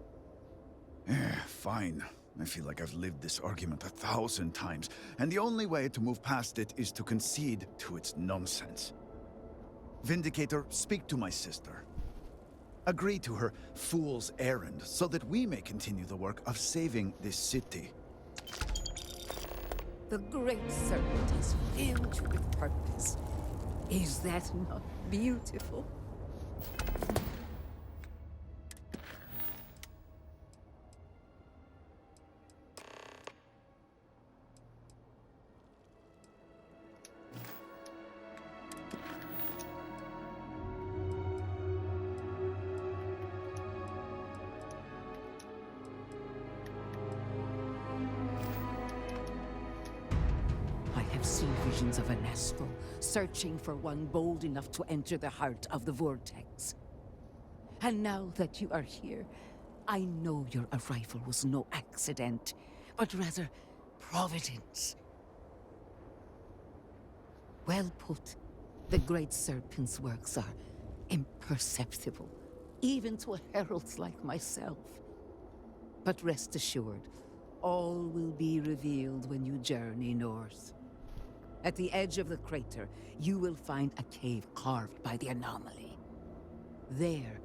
Fine. I feel like I've lived this argument 1,000 times, and the only way to move past it is to concede to its nonsense. Vindicator, speak to my sister. Agree to her fool's errand, so that we may continue the work of saving this city. The Great Serpent has filled you with purpose. Is that not beautiful? Seen visions of a Nasco, searching for one bold enough to enter the heart of the vortex. And now that you are here, I know your arrival was no accident, but rather providence. Well put. The Great Serpent's works are imperceptible, even to heralds like myself. But rest assured, All will be revealed when you journey north. At the edge of the crater, you will find a cave carved by the anomaly. There,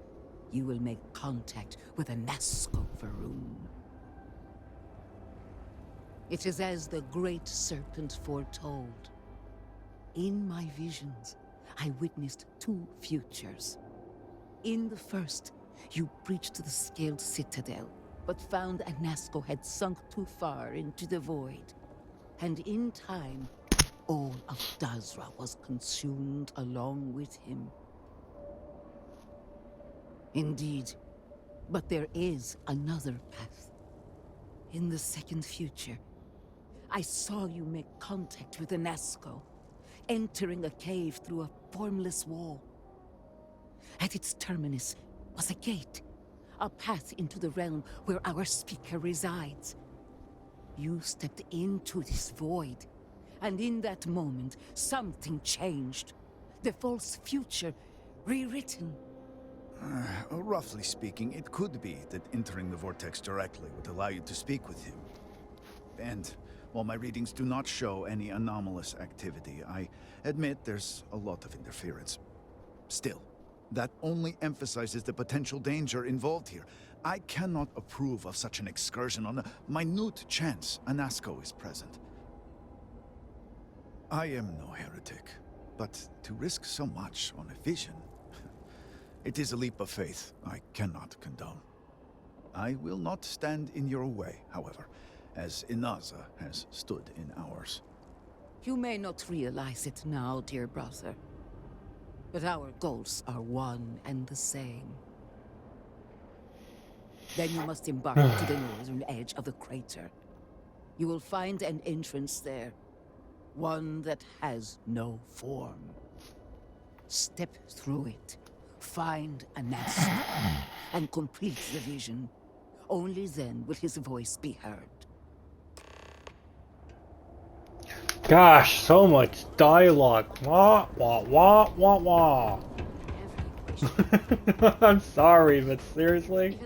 you will make contact with a Nazca Varun. It is as the Great Serpent foretold. In my visions, I witnessed two futures. In the first, you breached the Scaled Citadel, but found a Nazca had sunk too far into the void. And in time, all of Dazra was consumed along with him. Indeed, but there is another path. In the second future, I saw you make contact with the Nazca, entering a cave through a formless wall. At its terminus was a gate, a path into the realm where our speaker resides. You stepped into this void, and in that moment, something changed. The false future rewritten. Roughly speaking, it could be that entering the vortex directly would allow you to speak with him. And while my readings do not show any anomalous activity, I admit there's a lot of interference. Still, that only emphasizes the potential danger involved here. I cannot approve of such an excursion on a minute chance a Nazca is present. I am no heretic, but to risk so much on a vision, it is a leap of faith I cannot condone. I will not stand in your way, however, as Inaza has stood in ours. You may not realize it now, dear brother, but our goals are one and the same. Then you must embark to the northern edge of the crater. You will find an entrance there, one that has no form. Step through it, find a Nazca, and complete the vision. Only then will his voice be heard. Gosh, so much dialogue. Wah, wah, wah, wah, wah. I'm sorry, but seriously?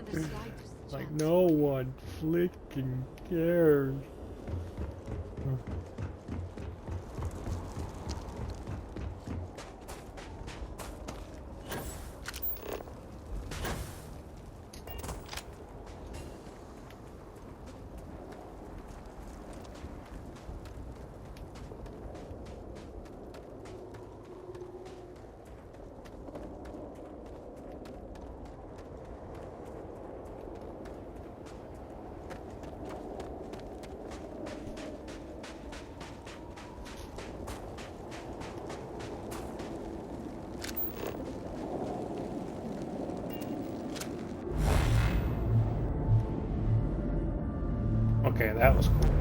Like, no one flicking cares. Okay, that was cool.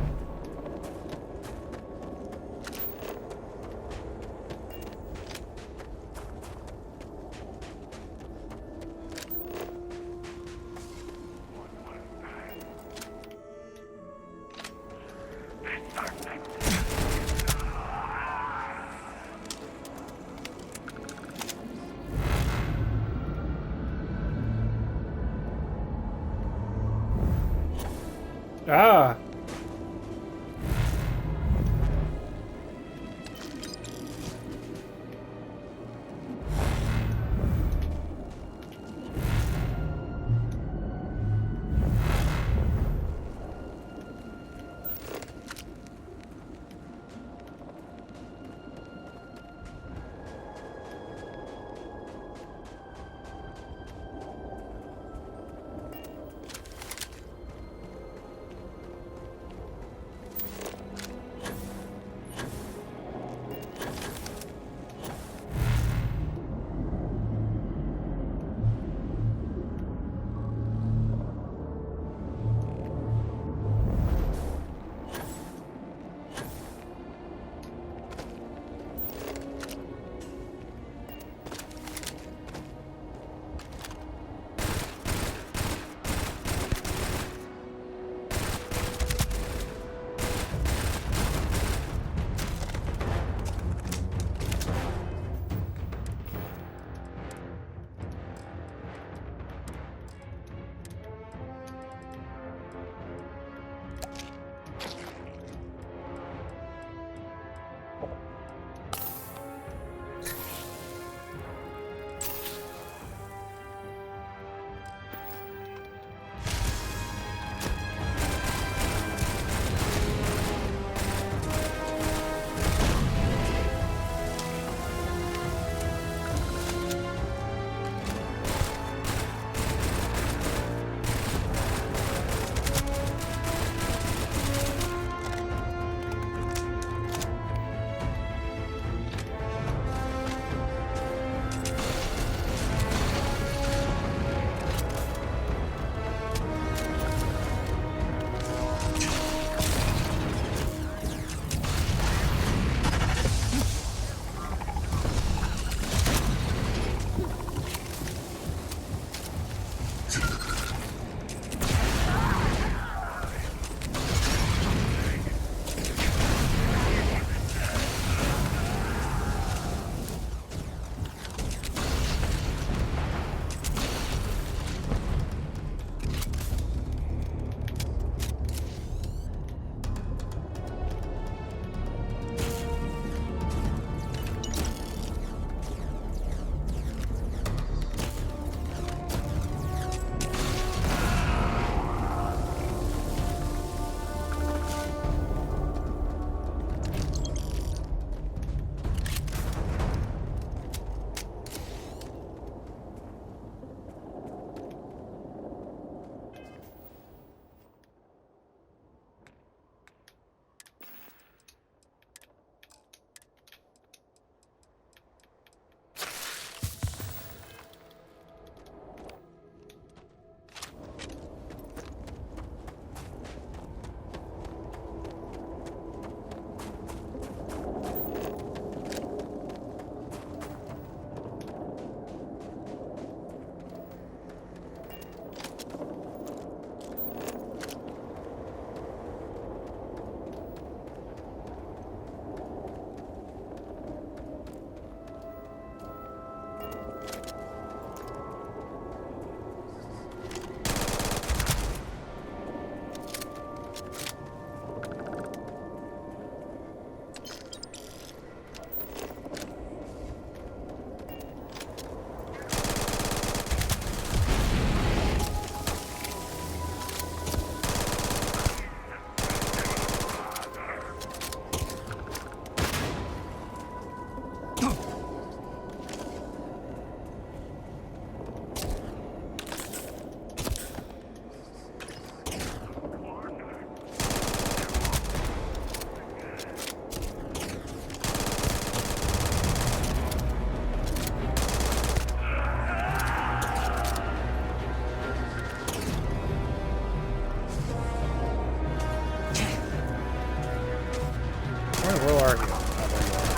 Ah! Where are you? Oh, there you are.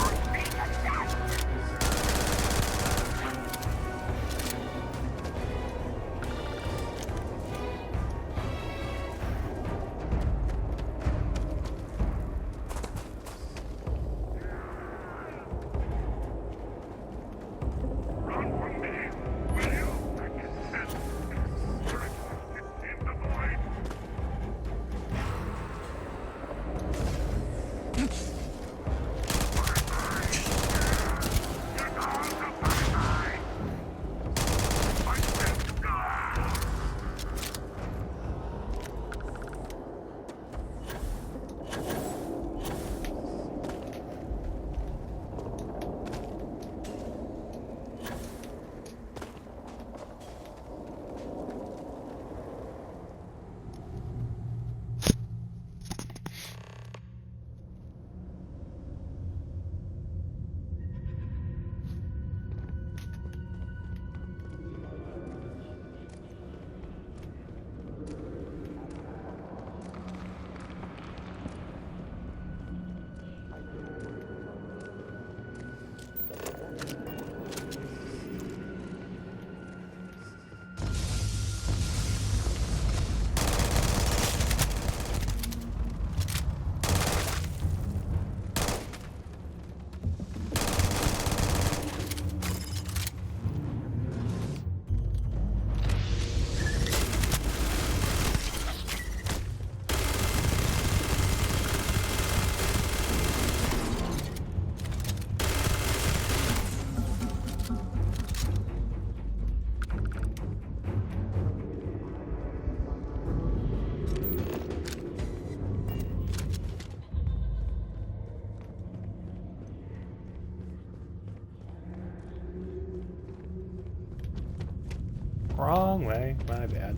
Wrong way, my bad.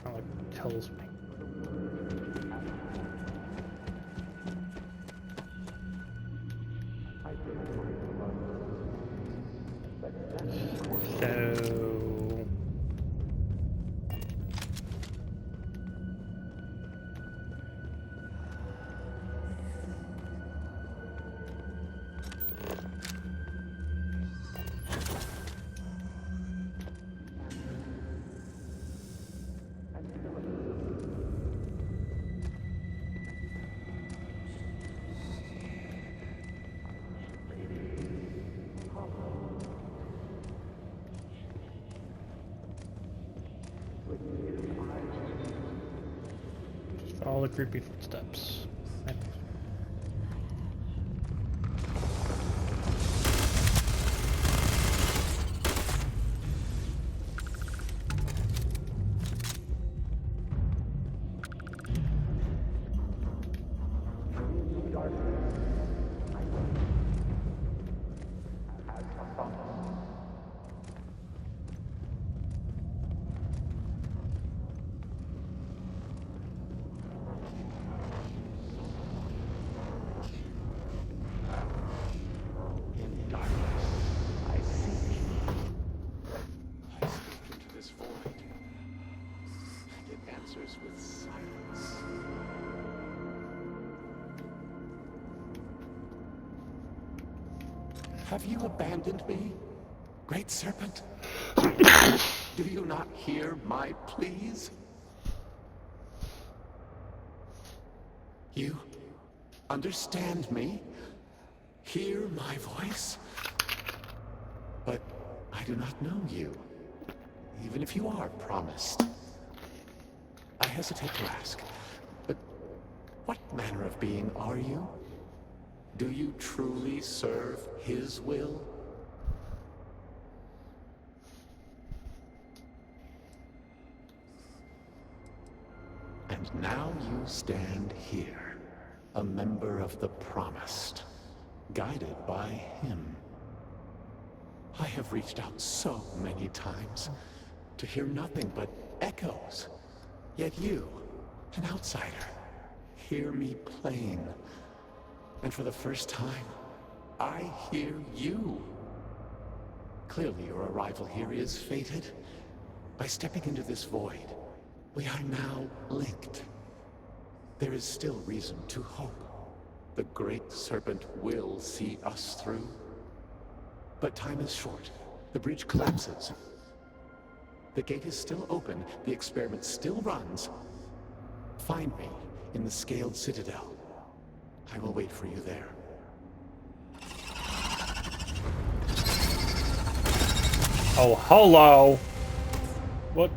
Oh, it tells me. So... All the creepy footsteps. With silence. Have you abandoned me, Great Serpent? Do you not hear my pleas? You understand me? Hear my voice? But I do not know you, even if you are promised. I hesitate to ask, but what manner of being are you? Do you truly serve his will? And now you stand here, a member of the Promised, guided by him. I have reached out so many times to hear nothing but echoes. Yet you, an outsider, hear me plain. And for the first time, I hear you. Clearly your arrival here is fated. By stepping into this void, We are now linked. There is still reason to hope. The Great Serpent will see us through. But time is short. The breach collapses. The gate is still open. The experiment still runs. Find me in the Scaled Citadel. I will wait for you there. Oh, hello! What?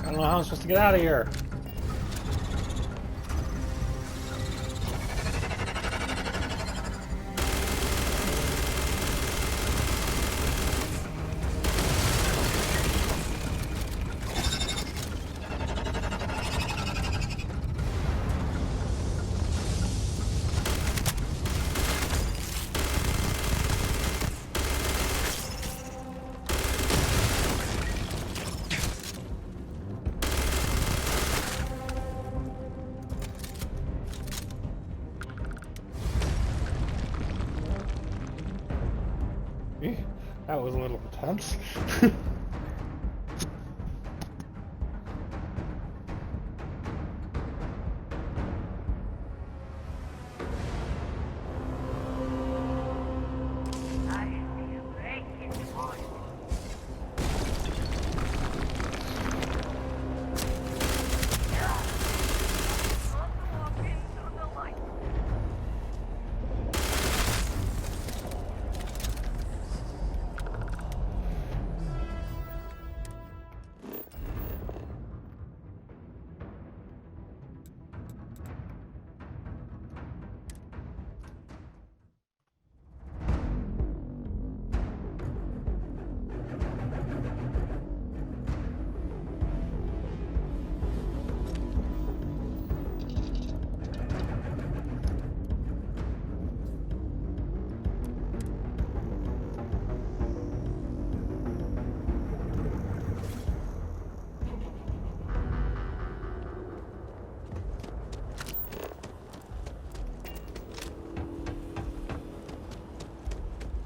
I don't know how I'm supposed to get out of here. That was a little intense.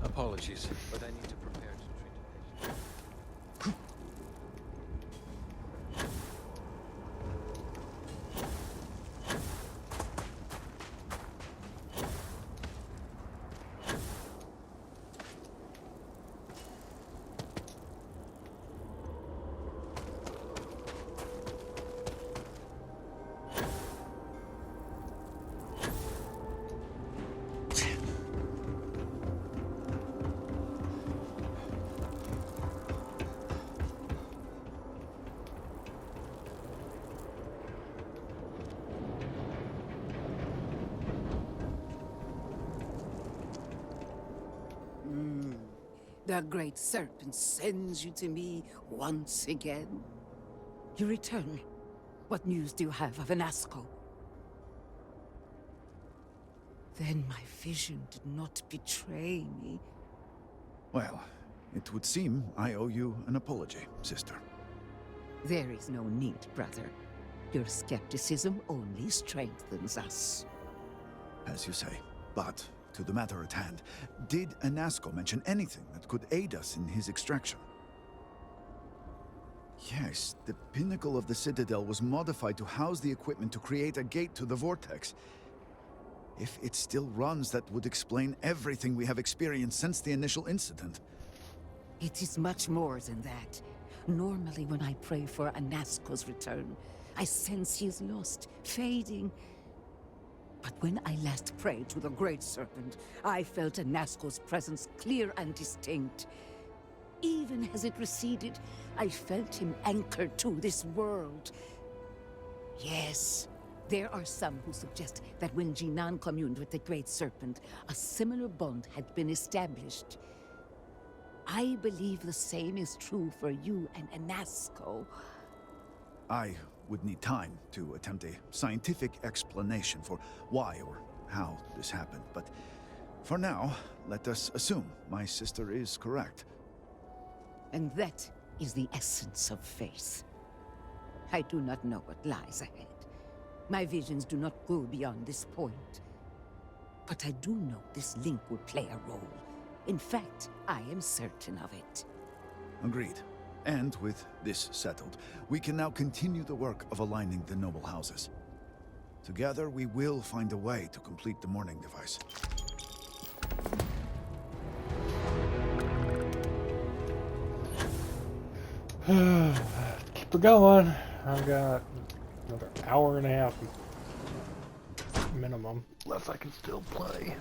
Apologies, but I need to prepare to treat a patient. The Great Serpent sends you to me once again. You return. What news do you have of Anasco? Then my vision did not betray me. Well, it would seem I owe you an apology, sister. There is no need, brother. Your skepticism only strengthens us. As you say. But to the matter at hand, did Anasco mention anything that could aid us in his extraction? Yes, the pinnacle of the Citadel was modified to house the equipment to create a gate to the Vortex. If it still runs, that would explain everything we have experienced since the initial incident. It is much more than that. Normally when I pray for Anasco's return, I sense he is lost, fading. But when I last prayed to the Great Serpent, I felt Anasco's presence clear and distinct. Even as it receded, I felt him anchored to this world. Yes, there are some who suggest that when Jinan communed with the Great Serpent, a similar bond had been established. I believe the same is true for you and Anasco. I would need time to attempt a scientific explanation for why or how this happened, but for now, let us assume my sister is correct. And that is the essence of faith. I do not know what lies ahead. My visions do not go beyond this point. But I do know this link will play a role. In fact, I am certain of it. Agreed. And with this settled, we can now continue the work of aligning the noble houses. Together, we will find a way to complete the mourning device. Keep her going. I've got another hour and a half minimum left. I can still play.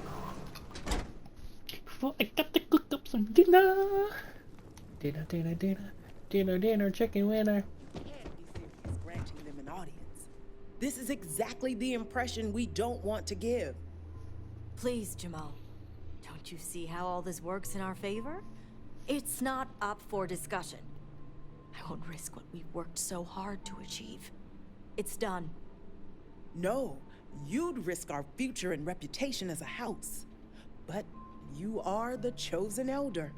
Before I got to cook up some dinner. Dinner, chicken winner. He's granting them an audience. This is exactly the impression we don't want to give. Please, Jamal. Don't you see how all this works in our favor? It's not up for discussion. I won't risk what we've worked so hard to achieve. It's done. No, you'd risk our future and reputation as a house. But you are the chosen elder.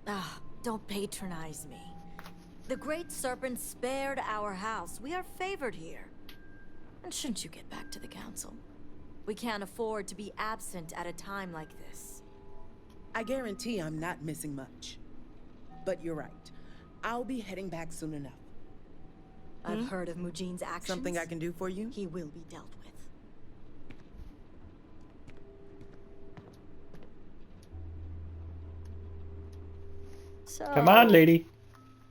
Ah, don't patronize me. The Great Serpent spared our house. We are favored here. And shouldn't you get back to the council? We can't afford to be absent at a time like this. I guarantee I'm not missing much. But you're right. I'll be heading back soon enough. I've heard of Mujin's actions. Something I can do for you? He will be dealt with. So, come on, lady.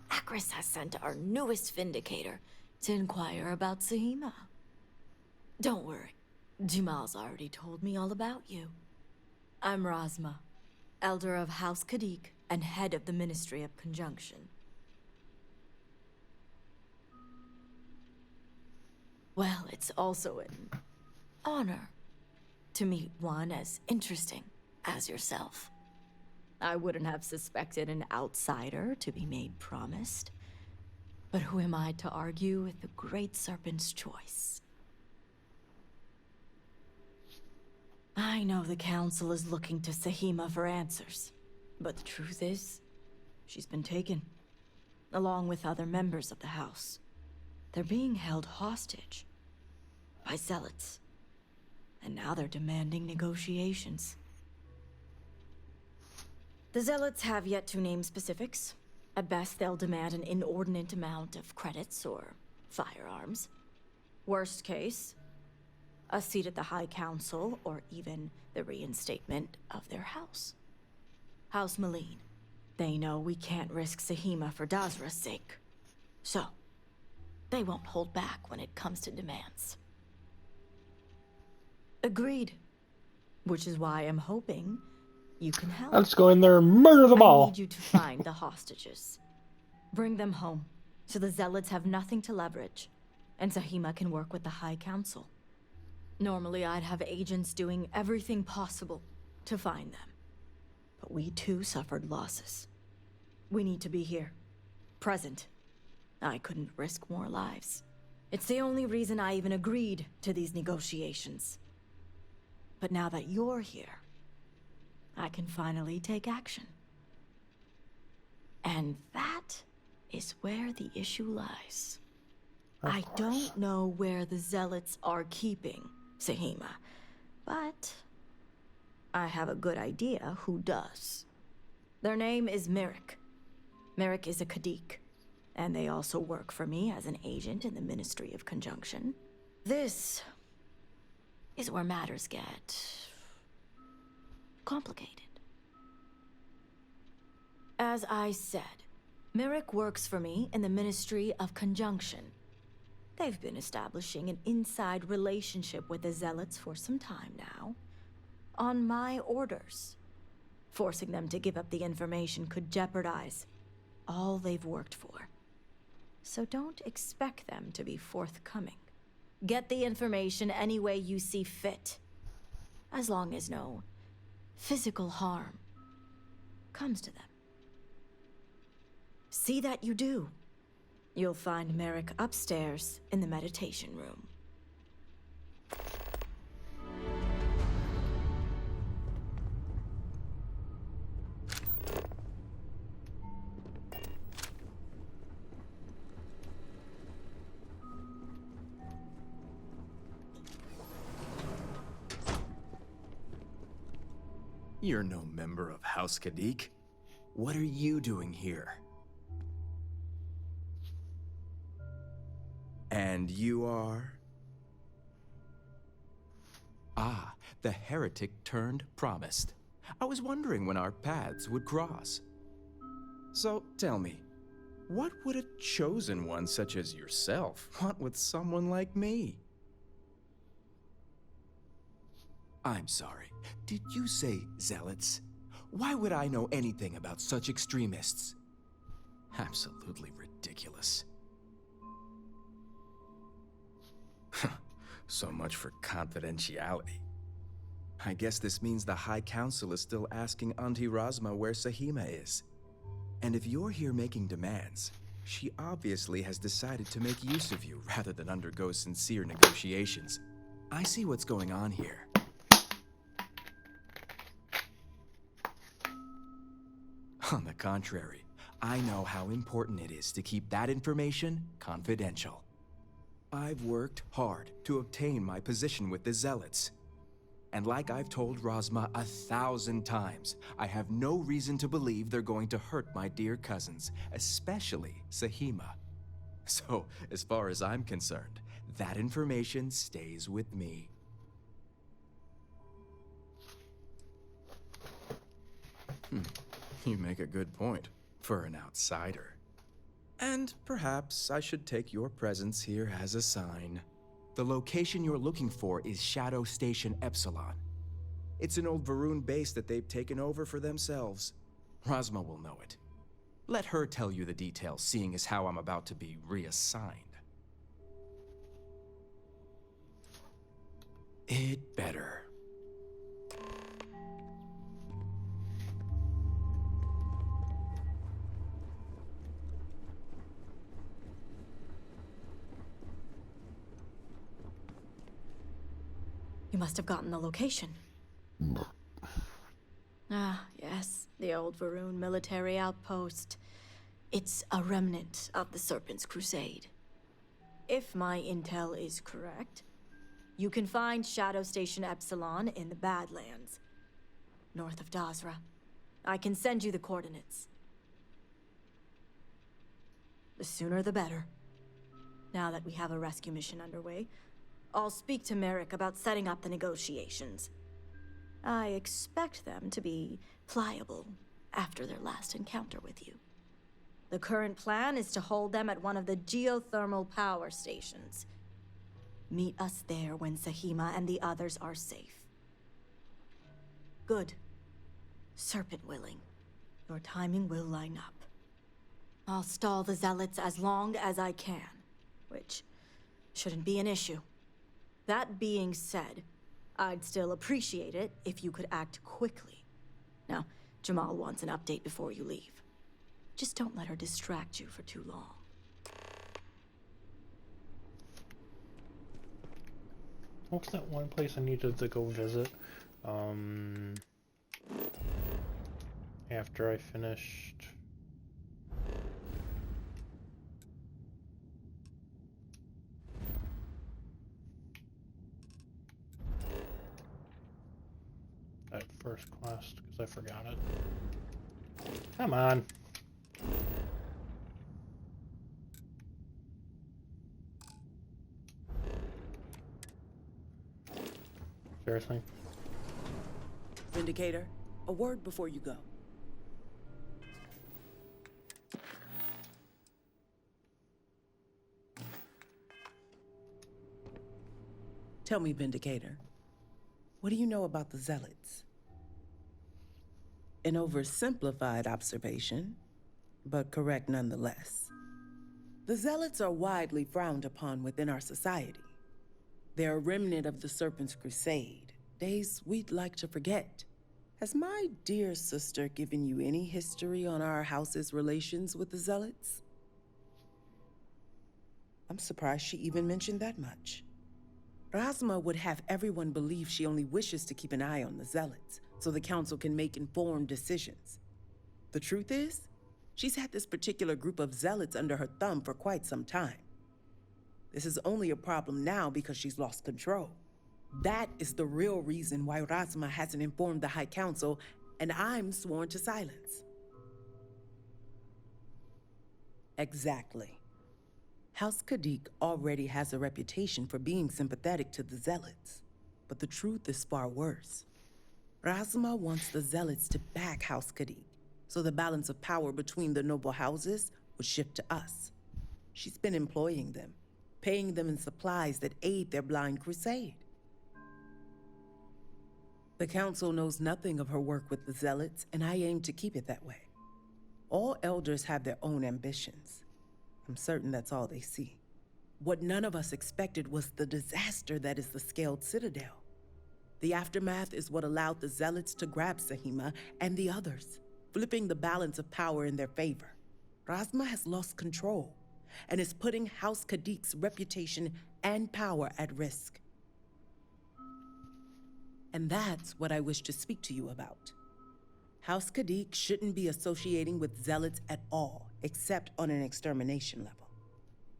Akris has sent our newest Vindicator to inquire about Sahima. Don't worry. Jamal's already told me all about you. I'm Razma, Elder of House Kadik and head of the Ministry of Conjunction. Well, it's also an honor to meet one as interesting as yourself. I wouldn't have suspected an outsider to be made promised. But who am I to argue with the Great Serpent's choice? I know the Council is looking to Sahima for answers. But the truth is, she's been taken, along with other members of the House. They're being held hostage by zealots. And now they're demanding negotiations. The zealots have yet to name specifics. At best, they'll demand an inordinate amount of credits or firearms. Worst case, a seat at the High Council or even the reinstatement of their house. House Malene. They know we can't risk Sahima for Dazra's sake. So, they won't hold back when it comes to demands. Agreed. Which is why I'm hoping you can help. Let's go in there and murder them all. I need you to find the hostages. Bring them home, so the zealots have nothing to leverage, and Sahima can work with the High Council. Normally, I'd have agents doing everything possible to find them. But we too suffered losses. We need to be here. Present. I couldn't risk more lives. It's the only reason I even agreed to these negotiations. But now that you're here, I can finally take action. And that is where the issue lies. I don't know where the zealots are keeping Sahima, but I have a good idea who does. Their name is Merrick. Merrick is a Kadik, and they also work for me as an agent in the Ministry of Conjunction. This is where matters get complicated. As I said, Merrick works for me in the Ministry of Conjunction. They've been establishing an inside relationship with the Zealots for some time now, on my orders. Forcing them to give up the information could jeopardize all they've worked for. So don't expect them to be forthcoming. Get the information any way you see fit, as long as no physical harm comes to them. See that you do. You'll find Merrick upstairs in the meditation room. You're no member of House Kadik. What are you doing here? And you are? Ah, the heretic turned promised. I was wondering when our paths would cross. So tell me, what would a chosen one such as yourself want with someone like me? I'm sorry, did you say zealots? Why would I know anything about such extremists? Absolutely ridiculous. So much for confidentiality. I guess this means the High Council is still asking Auntie Razma where Sahima is. And if you're here making demands, she obviously has decided to make use of you rather than undergo sincere negotiations. I see what's going on here. On the contrary, I know how important it is to keep that information confidential. I've worked hard to obtain my position with the Zealots. And like I've told Razma 1,000 times, I have no reason to believe they're going to hurt my dear cousins, especially Sahima. So, as far as I'm concerned, that information stays with me. You make a good point, for an outsider. And perhaps I should take your presence here as a sign. The location you're looking for is Shadow Station Epsilon. It's an old Varun base that they've taken over for themselves. Razma will know it. Let her tell you the details, seeing as how I'm about to be reassigned. It better. You must have gotten the location. Ah, yes, the old Varun military outpost. It's a remnant of the Serpent's Crusade. If my intel is correct, you can find Shadow Station Epsilon in the Badlands, north of Dazra. I can send you the coordinates. The sooner the better. Now that we have a rescue mission underway, I'll speak to Merrick about setting up the negotiations. I expect them to be pliable after their last encounter with you. The current plan is to hold them at one of the geothermal power stations. Meet us there when Sahima and the others are safe. Good. Serpent willing, your timing will line up. I'll stall the Zealots as long as I can, which shouldn't be an issue. That being said, I'd still appreciate it if you could act quickly. Now, Jamal wants an update before you leave. Just don't let her distract you for too long. What's that one place I needed to go visit? After I finished... I forgot it. Come on. Seriously? Vindicator, a word before you go. Tell me, Vindicator, what do you know about the Zealots? An oversimplified observation, but correct nonetheless. The Zealots are widely frowned upon within our society. They're a remnant of the Serpent's Crusade, days we'd like to forget. Has my dear sister given you any history on our house's relations with the Zealots? I'm surprised she even mentioned that much. Razma would have everyone believe she only wishes to keep an eye on the Zealots, so the Council can make informed decisions. The truth is, she's had this particular group of Zealots under her thumb for quite some time. This is only a problem now because she's lost control. That is the real reason why Razma hasn't informed the High Council, and I'm sworn to silence. Exactly. House Khadik already has a reputation for being sympathetic to the Zealots, but the truth is far worse. Razma wants the Zealots to back House Khadik, so the balance of power between the noble houses would shift to us. She's been employing them, paying them in supplies that aid their blind crusade. The Council knows nothing of her work with the Zealots, and I aim to keep it that way. All elders have their own ambitions. I'm certain that's all they see. What none of us expected was the disaster that is the Scaled Citadel. The aftermath is what allowed the Zealots to grab Sahima and the others, flipping the balance of power in their favor. Razma has lost control and is putting House Khadik's reputation and power at risk. And that's what I wish to speak to you about. House Khadik shouldn't be associating with Zealots at all, except on an extermination level.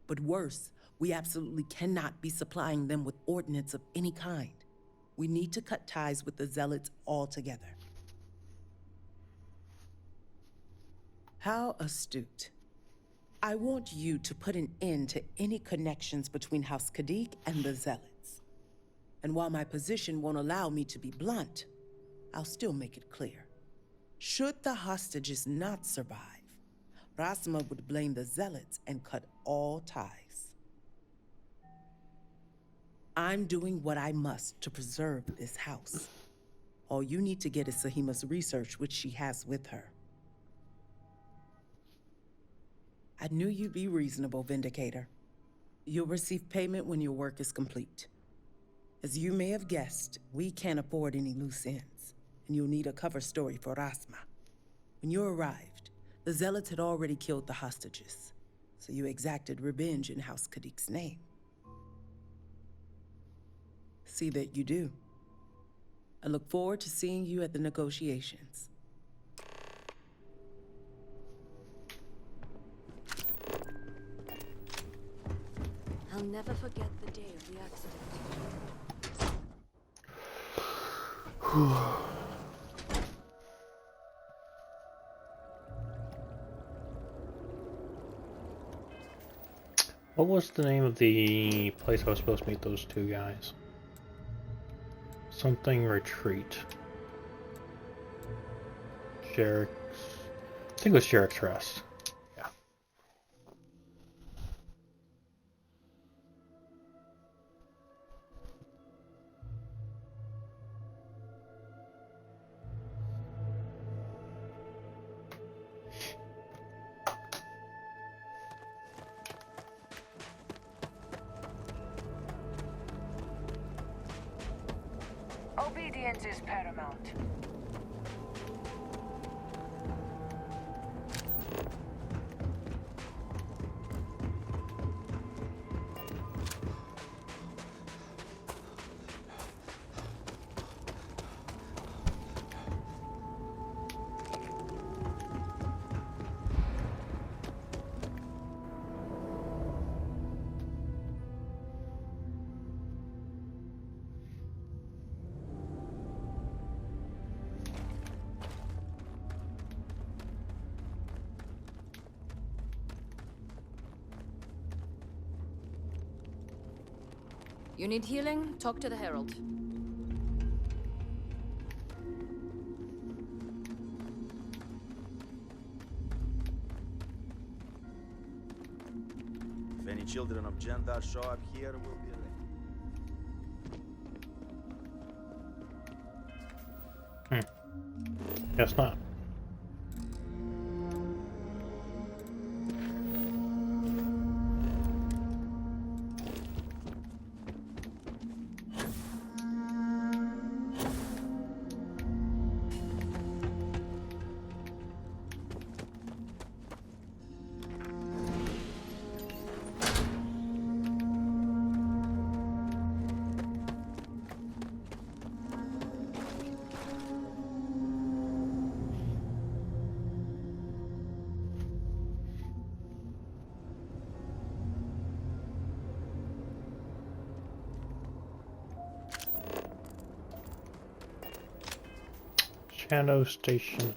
But worse, we absolutely cannot be supplying them with ordnance of any kind. We need to cut ties with the Zealots altogether. How astute. I want you to put an end to any connections between House Khadik and the Zealots. And while my position won't allow me to be blunt, I'll still make it clear. Should the hostages not survive, Razma would blame the Zealots and cut all ties. I'm doing what I must to preserve this house. All you need to get is Sahima's research, which she has with her. I knew you'd be reasonable, Vindicator. You'll receive payment when your work is complete. As you may have guessed, we can't afford any loose ends, and you'll need a cover story for Razma. When you arrived, the Zealots had already killed the hostages, so you exacted revenge in House Khadik's name. See that you do. I look forward to seeing you at the negotiations. I'll never forget the day of the accident. What was the name of the place I was supposed to meet those two guys? Something Retreat. Sherrick's... I think it was Sherrick's Rest. Yeah. Obedience is paramount. You need healing? Talk to the Herald. If any children of Jandar show up here, we'll be ready. Guess not. Chano Station.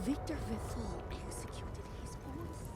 Victor Vethal executed his own son.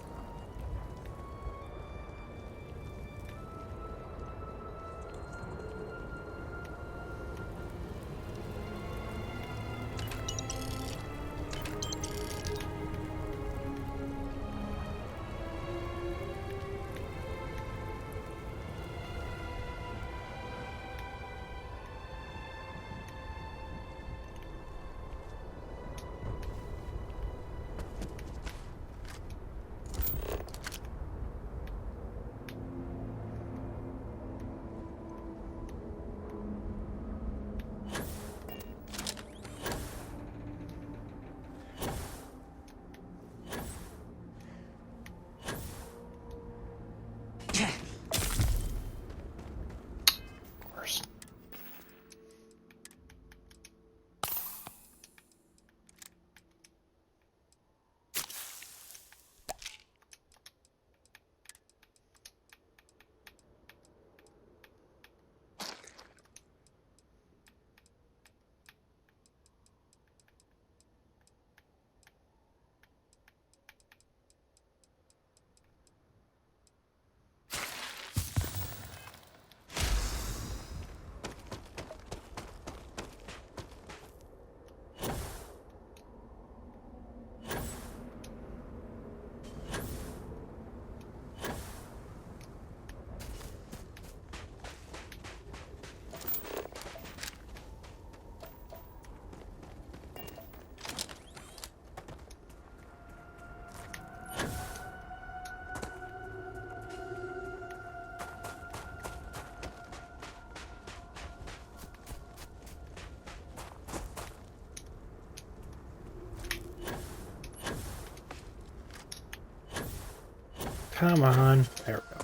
Come on. There we go.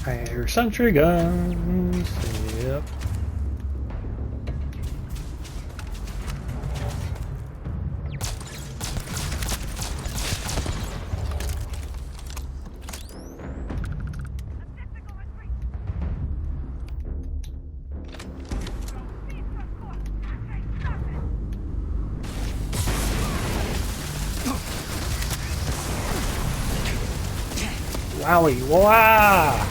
I hear sentry guns. Yep. Wowie, wow!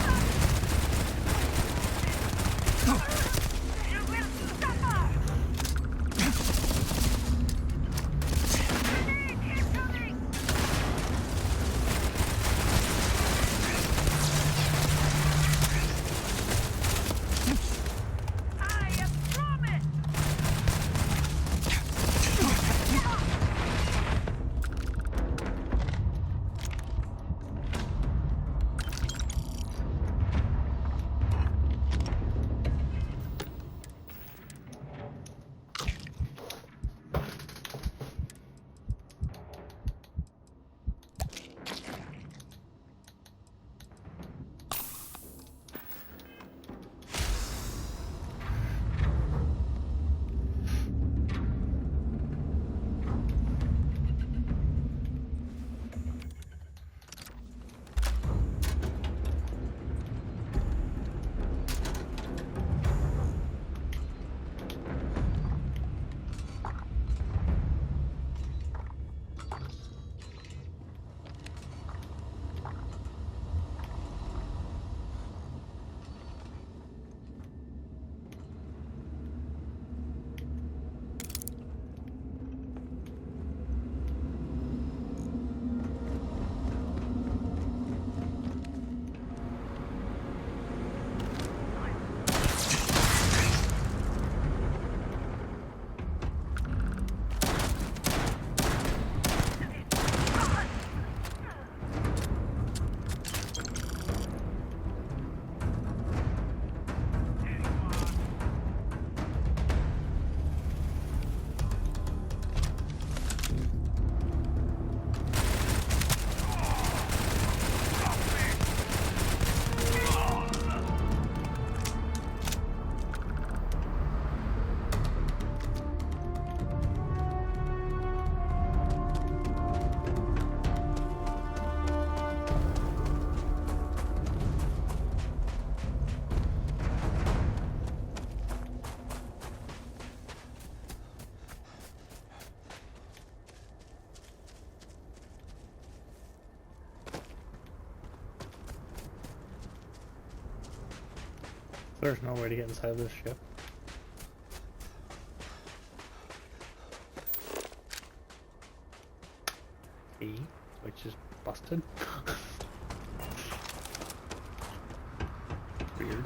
There's no way to get inside this ship. E, which is busted. Weird.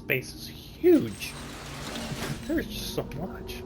space is huge. There's just so much.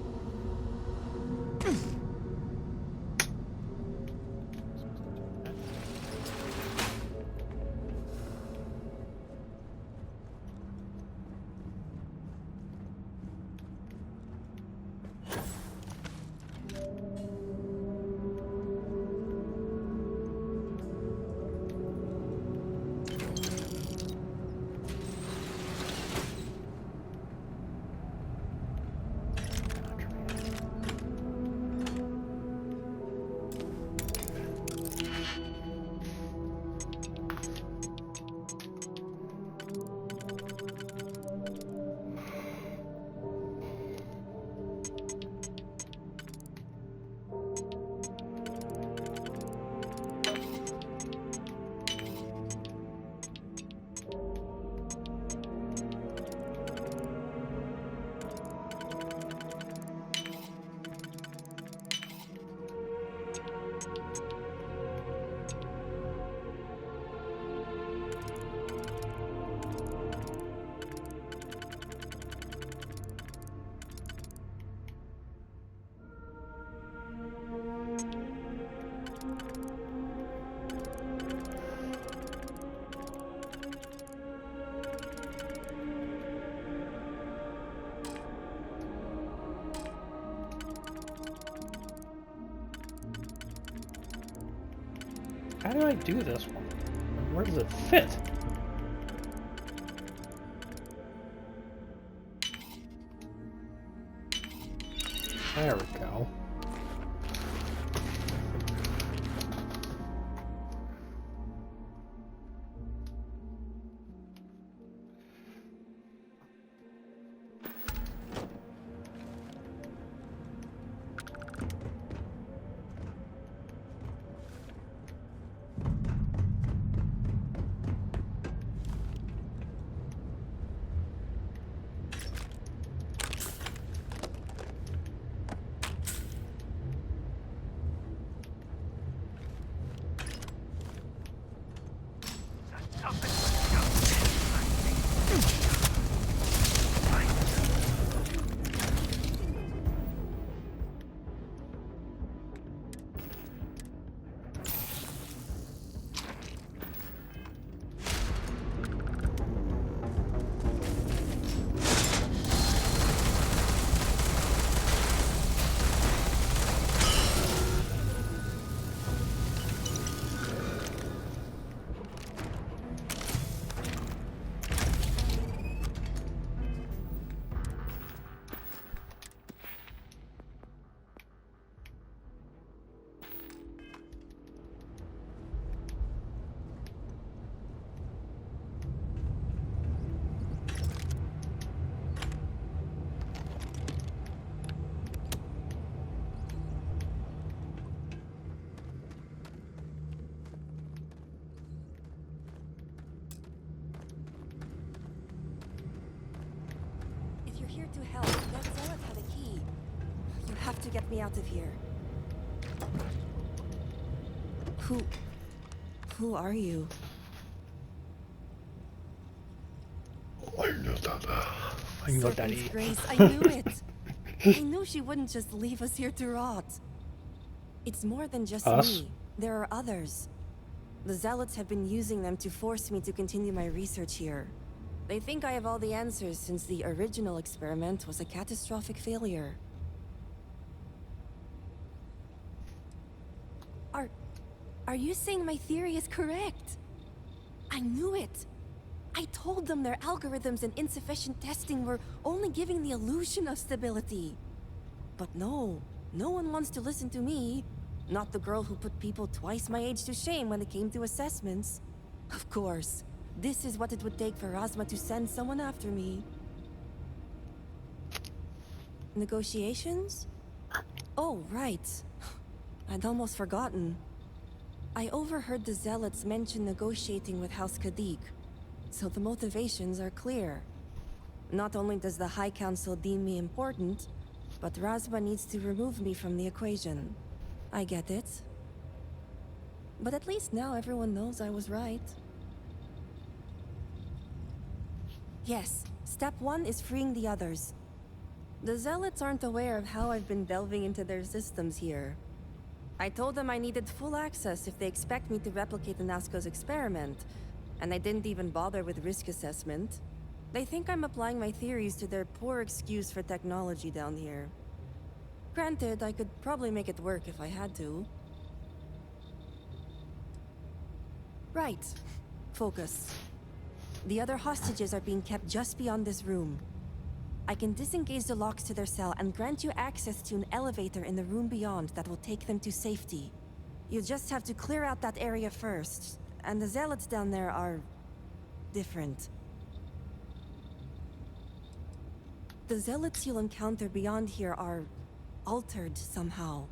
How do I do this one? Where does it fit? There we go. Here to help. That zealot had a key. You have to get me out of here. Who are you? Serpent's Grace, I knew it. I knew she wouldn't just leave us here to rot. It's more than just me. There are others. The zealots have been using them to force me to continue my research here. They think I have all the answers since the original experiment was a catastrophic failure. Are you saying my theory is correct? I knew it. I told them their algorithms and insufficient testing were only giving the illusion of stability. But no one wants to listen to me. Not the girl who put people twice my age to shame when it came to assessments. Of course. This is what it would take for Razma to send someone after me. Negotiations? Oh, right. I'd almost forgotten. I overheard the Zealots mention negotiating with House Kadik, so the motivations are clear. Not only does the High Council deem me important, but Razma needs to remove me from the equation. I get it. But at least now everyone knows I was right. Yes, step 1 is freeing the others. The Zealots aren't aware of how I've been delving into their systems here. I told them I needed full access if they expect me to replicate Nazco's experiment, and I didn't even bother with risk assessment. They think I'm applying my theories to their poor excuse for technology down here. Granted, I could probably make it work if I had to. Right. Focus. The other hostages are being kept just beyond this room. I can disengage the locks to their cell and grant you access to an elevator in the room beyond that will take them to safety. You just have to clear out that area first, and the Zealots down there are... different. The Zealots you'll encounter beyond here are... altered somehow.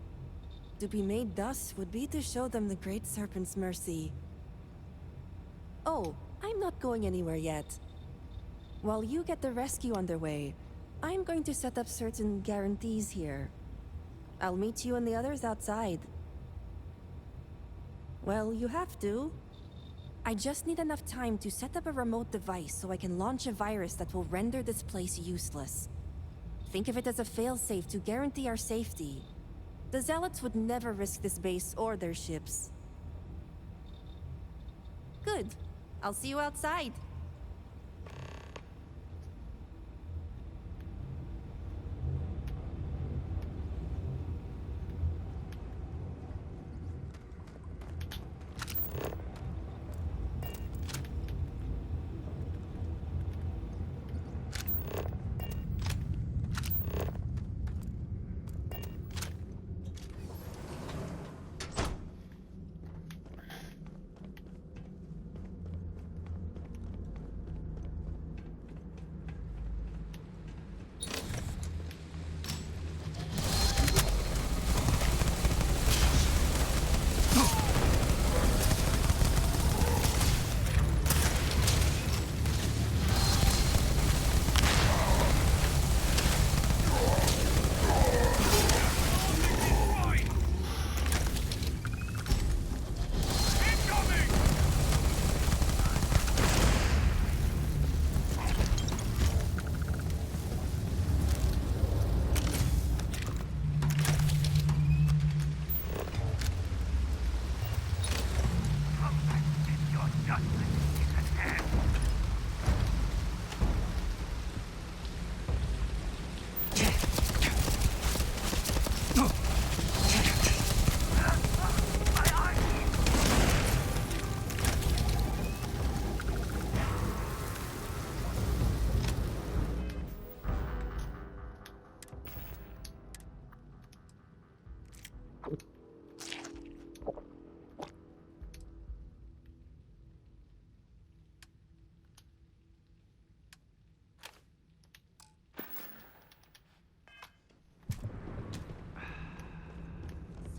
To be made thus would be to show them the Great Serpent's mercy. Oh, I'm not going anywhere yet. While you get the rescue underway, I'm going to set up certain guarantees here. I'll meet you and the others outside. Well, you have to. I just need enough time to set up a remote device so I can launch a virus that will render this place useless. Think of it as a failsafe to guarantee our safety. The Zealots would never risk this base or their ships. Good. I'll see you outside.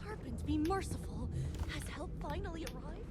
Serpent, be merciful. Has help finally arrived?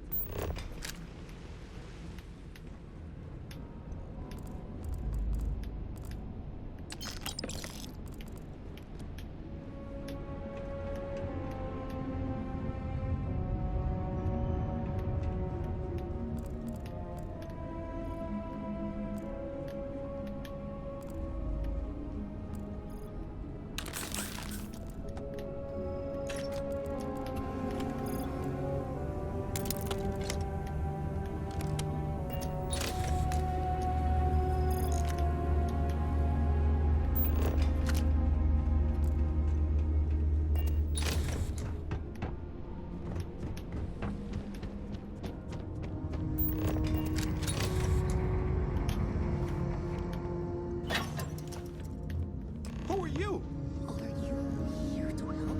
Who are you? Are you here to help?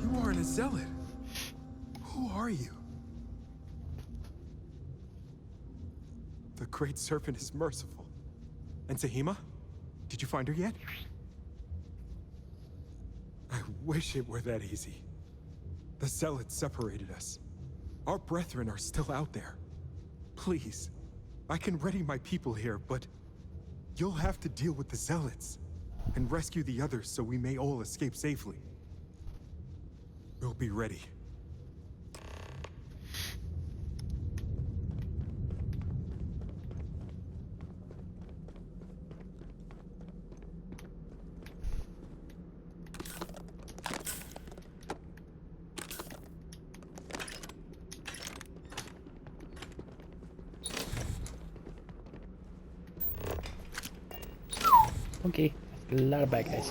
You aren't a zealot. Who are you? The Great Serpent is merciful. And Tahima? Did you find her yet? I wish it were that easy. The Zealots separated us. Our brethren are still out there. Please, I can ready my people here, but you'll have to deal with the Zealots and rescue the others so we may all escape safely. We'll be ready. Okay, that's a lot of bad guys.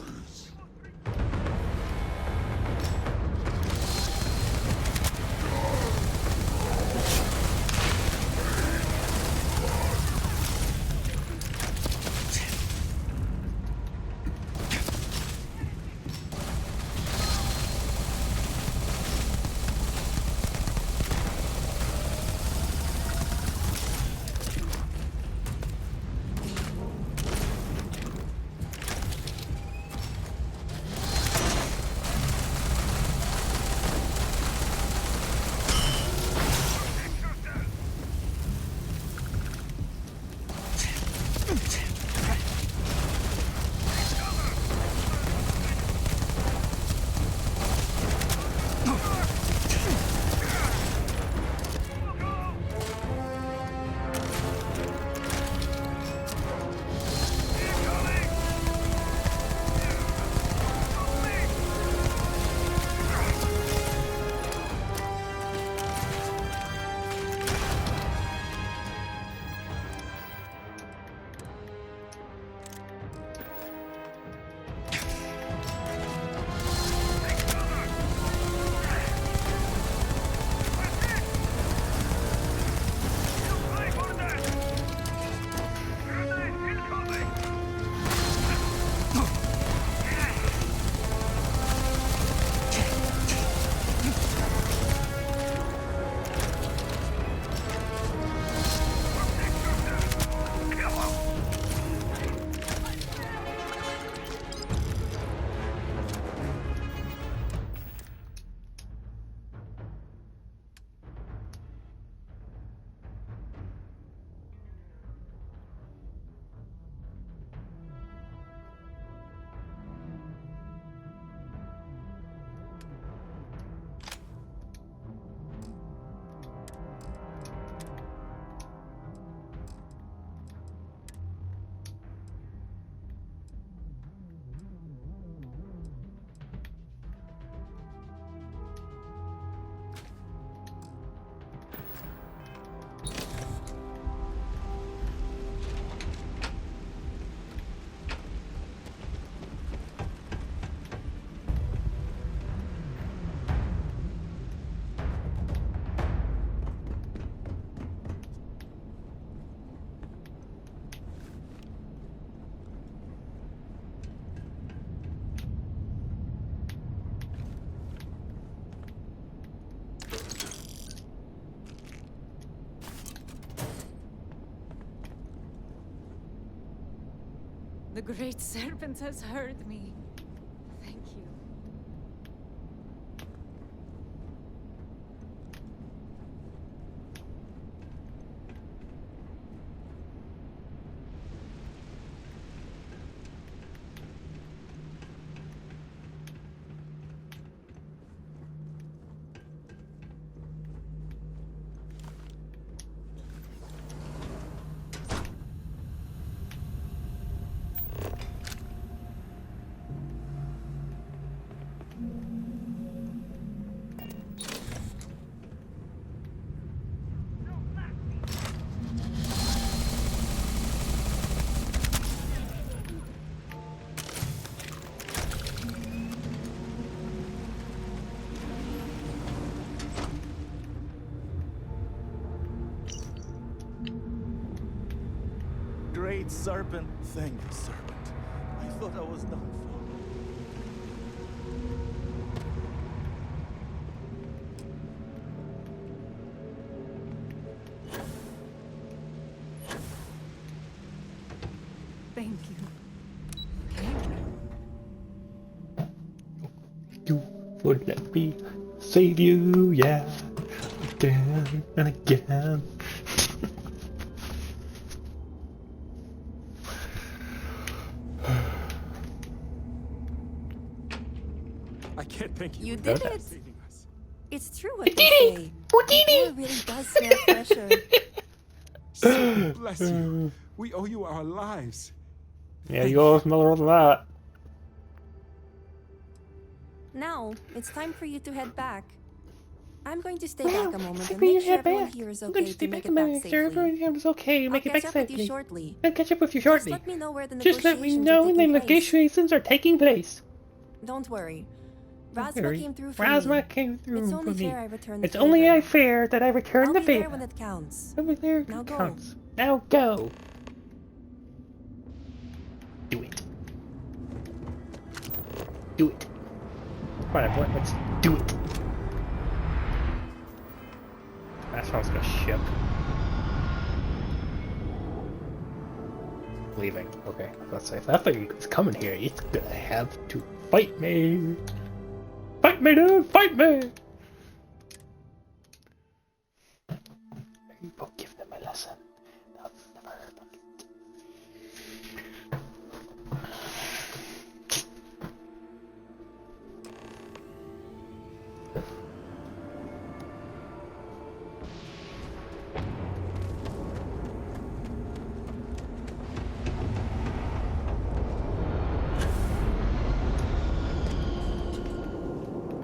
The Great Serpent has heard me. Thank you. Great Serpent. Thank you, Serpent. I thought I was done for. Thank you. You would let me save you, yeah, again and again. I can't thank you. You enough did for it. saving us. It's true what they say. The air really does smell fresher. Serpent, bless you. We owe you our lives. Yeah, you all smell all of that. Now, it's time for you to head back. I'm going to stay back a moment and Bring make your sure head everyone back. here is I'm going okay to stay to back make a it back minute. Sure, safely. everyone's okay. Make I'll it back catch up with you safely. shortly. I'll catch up with you Just shortly. let me know where the Just let me negotiations know are when the taking place. negotiations are taking place. Don't worry. Don't Razma worry. came through for Razma me. came through It's for only me. fair I return the It's favor. only fair that I return I'll the be there favor. when it counts. I'll be there if Now it go. counts. Now go. Do it. Do it. Come on, everyone, let's do it. That sounds like a ship. Leaving. Okay, let's say if that thing is coming here, it's gonna have to fight me. Fight me, dude! Fight me! You both give them a lesson. They'll never forget.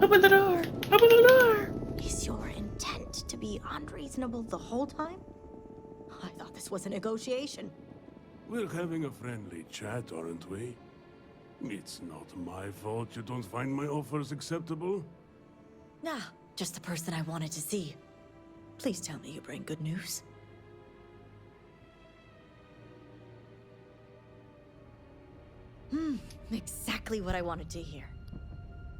Open the door! Open the door! Is your intent to be unreasonable the whole time? I thought this was a negotiation. We're having a friendly chat, aren't we? It's not my fault you don't find my offers acceptable. Nah, just the person I wanted to see. Please tell me you bring good news. Exactly what I wanted to hear.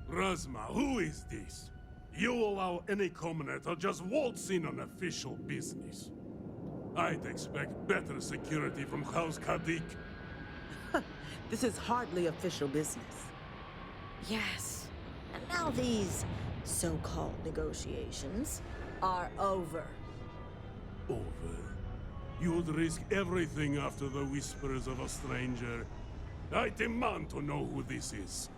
Razma, who is this? You allow any commoner to just waltz in on official business. I'd expect better security from House Kadik. This is hardly official business. Yes. And now these so-called negotiations are over. Over? You'd risk everything after the whispers of a stranger. I demand to know who this is.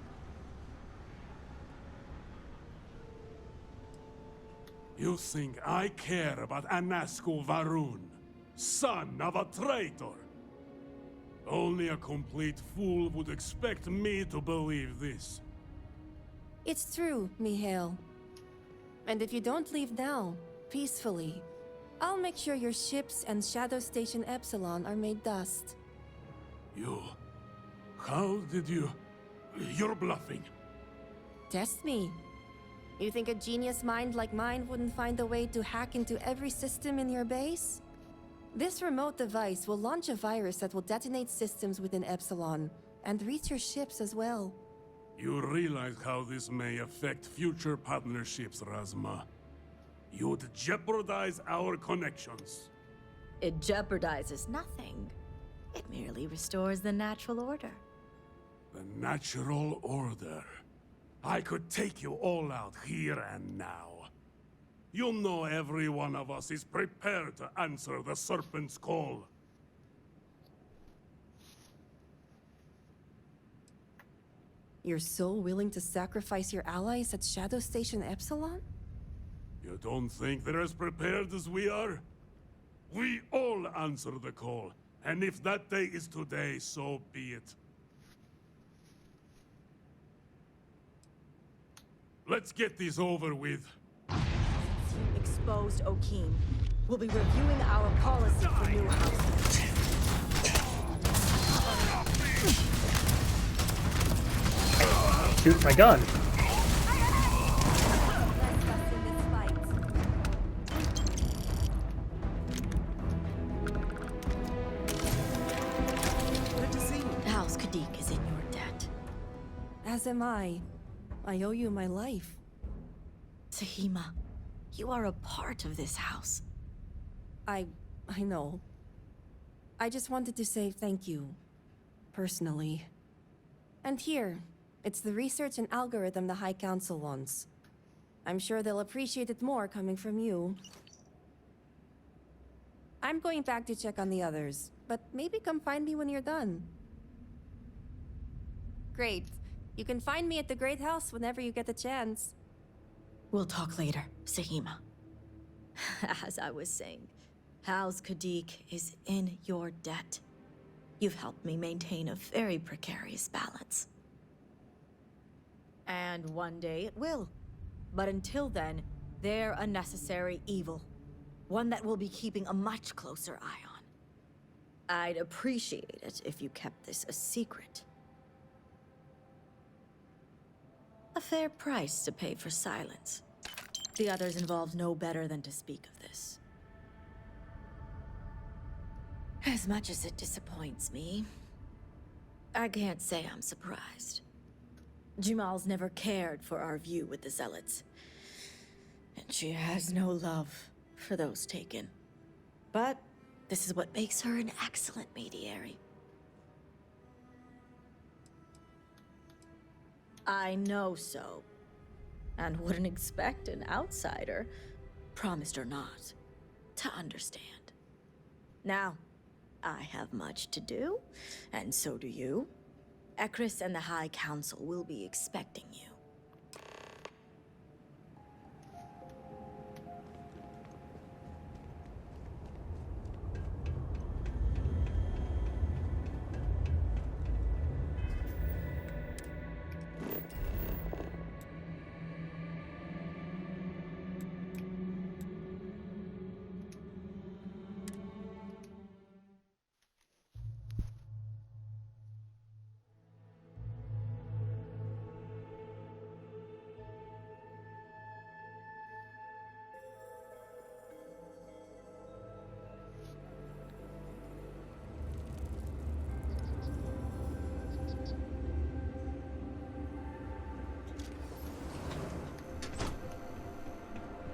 You think I care about Anasco Varun, son of a traitor? Only a complete fool would expect me to believe this. It's true, Mihail. And if you don't leave now, peacefully, I'll make sure your ships and Shadow Station Epsilon are made dust. You... How did you... You're bluffing. Test me. You think a genius mind like mine wouldn't find a way to hack into every system in your base? This remote device will launch a virus that will detonate systems within Epsilon, and reach your ships as well. You realize how this may affect future partnerships, Razma. You'd jeopardize our connections. It jeopardizes nothing. It merely restores the natural order. The natural order. I could take you all out here and now. You know every one of us is prepared to answer the Serpent's call. You're so willing to sacrifice your allies at Shadow Station Epsilon? You don't think they're as prepared as we are? We all answer the call, and if that day is today, so be it. Let's get this over with. Exposed Okeem. We'll be reviewing our policy for new houses. Shoot my gun. Good to see you. House Kadik is in your debt. As am I. I owe you my life. Tahima, you are a part of this house. I know. I just wanted to say thank you. Personally. And here, it's the research and algorithm the High Council wants. I'm sure they'll appreciate it more coming from you. I'm going back to check on the others, but maybe come find me when you're done. Great. You can find me at the Great House whenever you get the chance. We'll talk later, Sahima. As I was saying, House Kadik is in your debt. You've helped me maintain a very precarious balance. And one day it will. But until then, They're a necessary evil. One that we'll be keeping a much closer eye on. I'd appreciate it if you kept this a secret. A fair price to pay for silence. The others involved know better than to speak of this. As much as it disappoints me, I can't say I'm surprised. Jamal's never cared for our view with the Zealots. And she has no love for those taken. But this is what makes her an excellent mediator. I know so. And wouldn't expect an outsider, promised or not, to understand. Now, I have much to do, and so do you. Ekris and the High Council will be expecting you.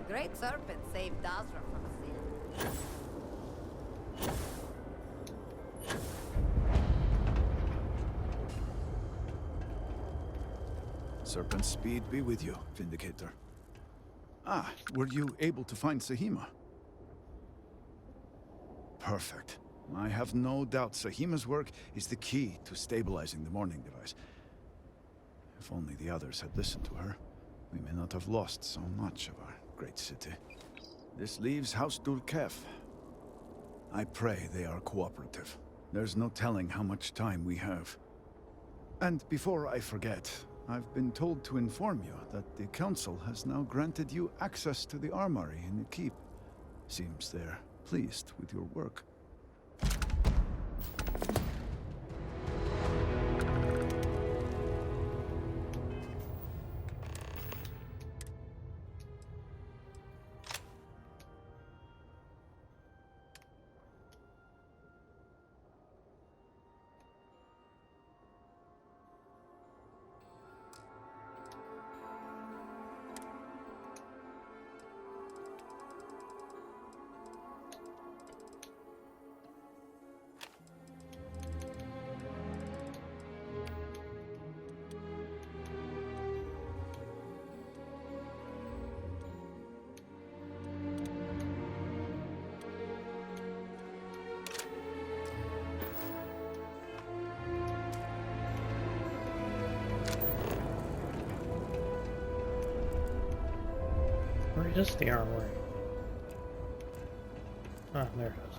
The Great Serpent saved Dazra from sin. Serpent's speed be with you, Vindicator. Ah, were you able to find Sahima? Perfect. I have no doubt Sahima's work is the key to stabilizing the morning device. If only the others had listened to her, we may not have lost so much of our great city. This leaves House Dulkef. I pray they are cooperative. There's no telling how much time we have. And before I forget, I've been told to inform you that the Council has now granted you access to the armory in the keep. Seems they're pleased with your work. Where is the armory? Ah, there it is.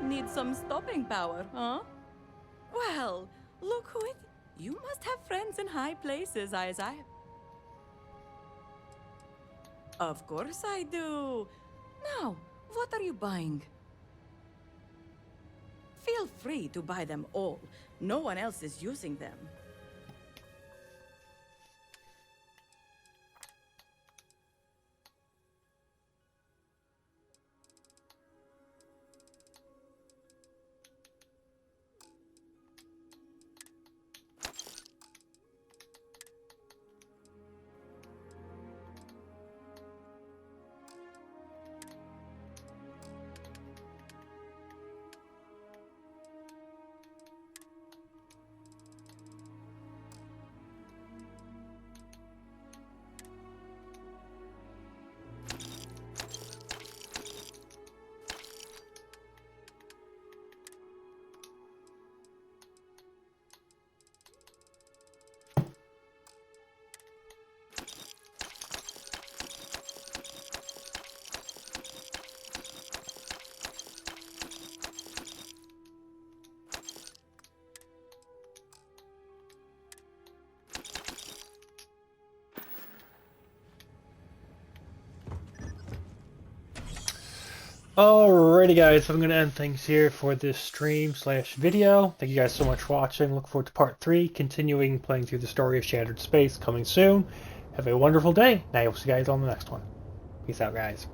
Need some stopping power, huh? Well, look who it... You must have friends in high places, as I... Of course I do. Now, what are you buying? Feel free to buy them all. No one else is using them. Alrighty guys, so I'm going to end things here for this stream / video. Thank you guys so much for watching. Look forward to part 3, continuing playing through the story of Shattered Space, coming soon. Have a wonderful day, and I will see you guys on the next one. Peace out, guys.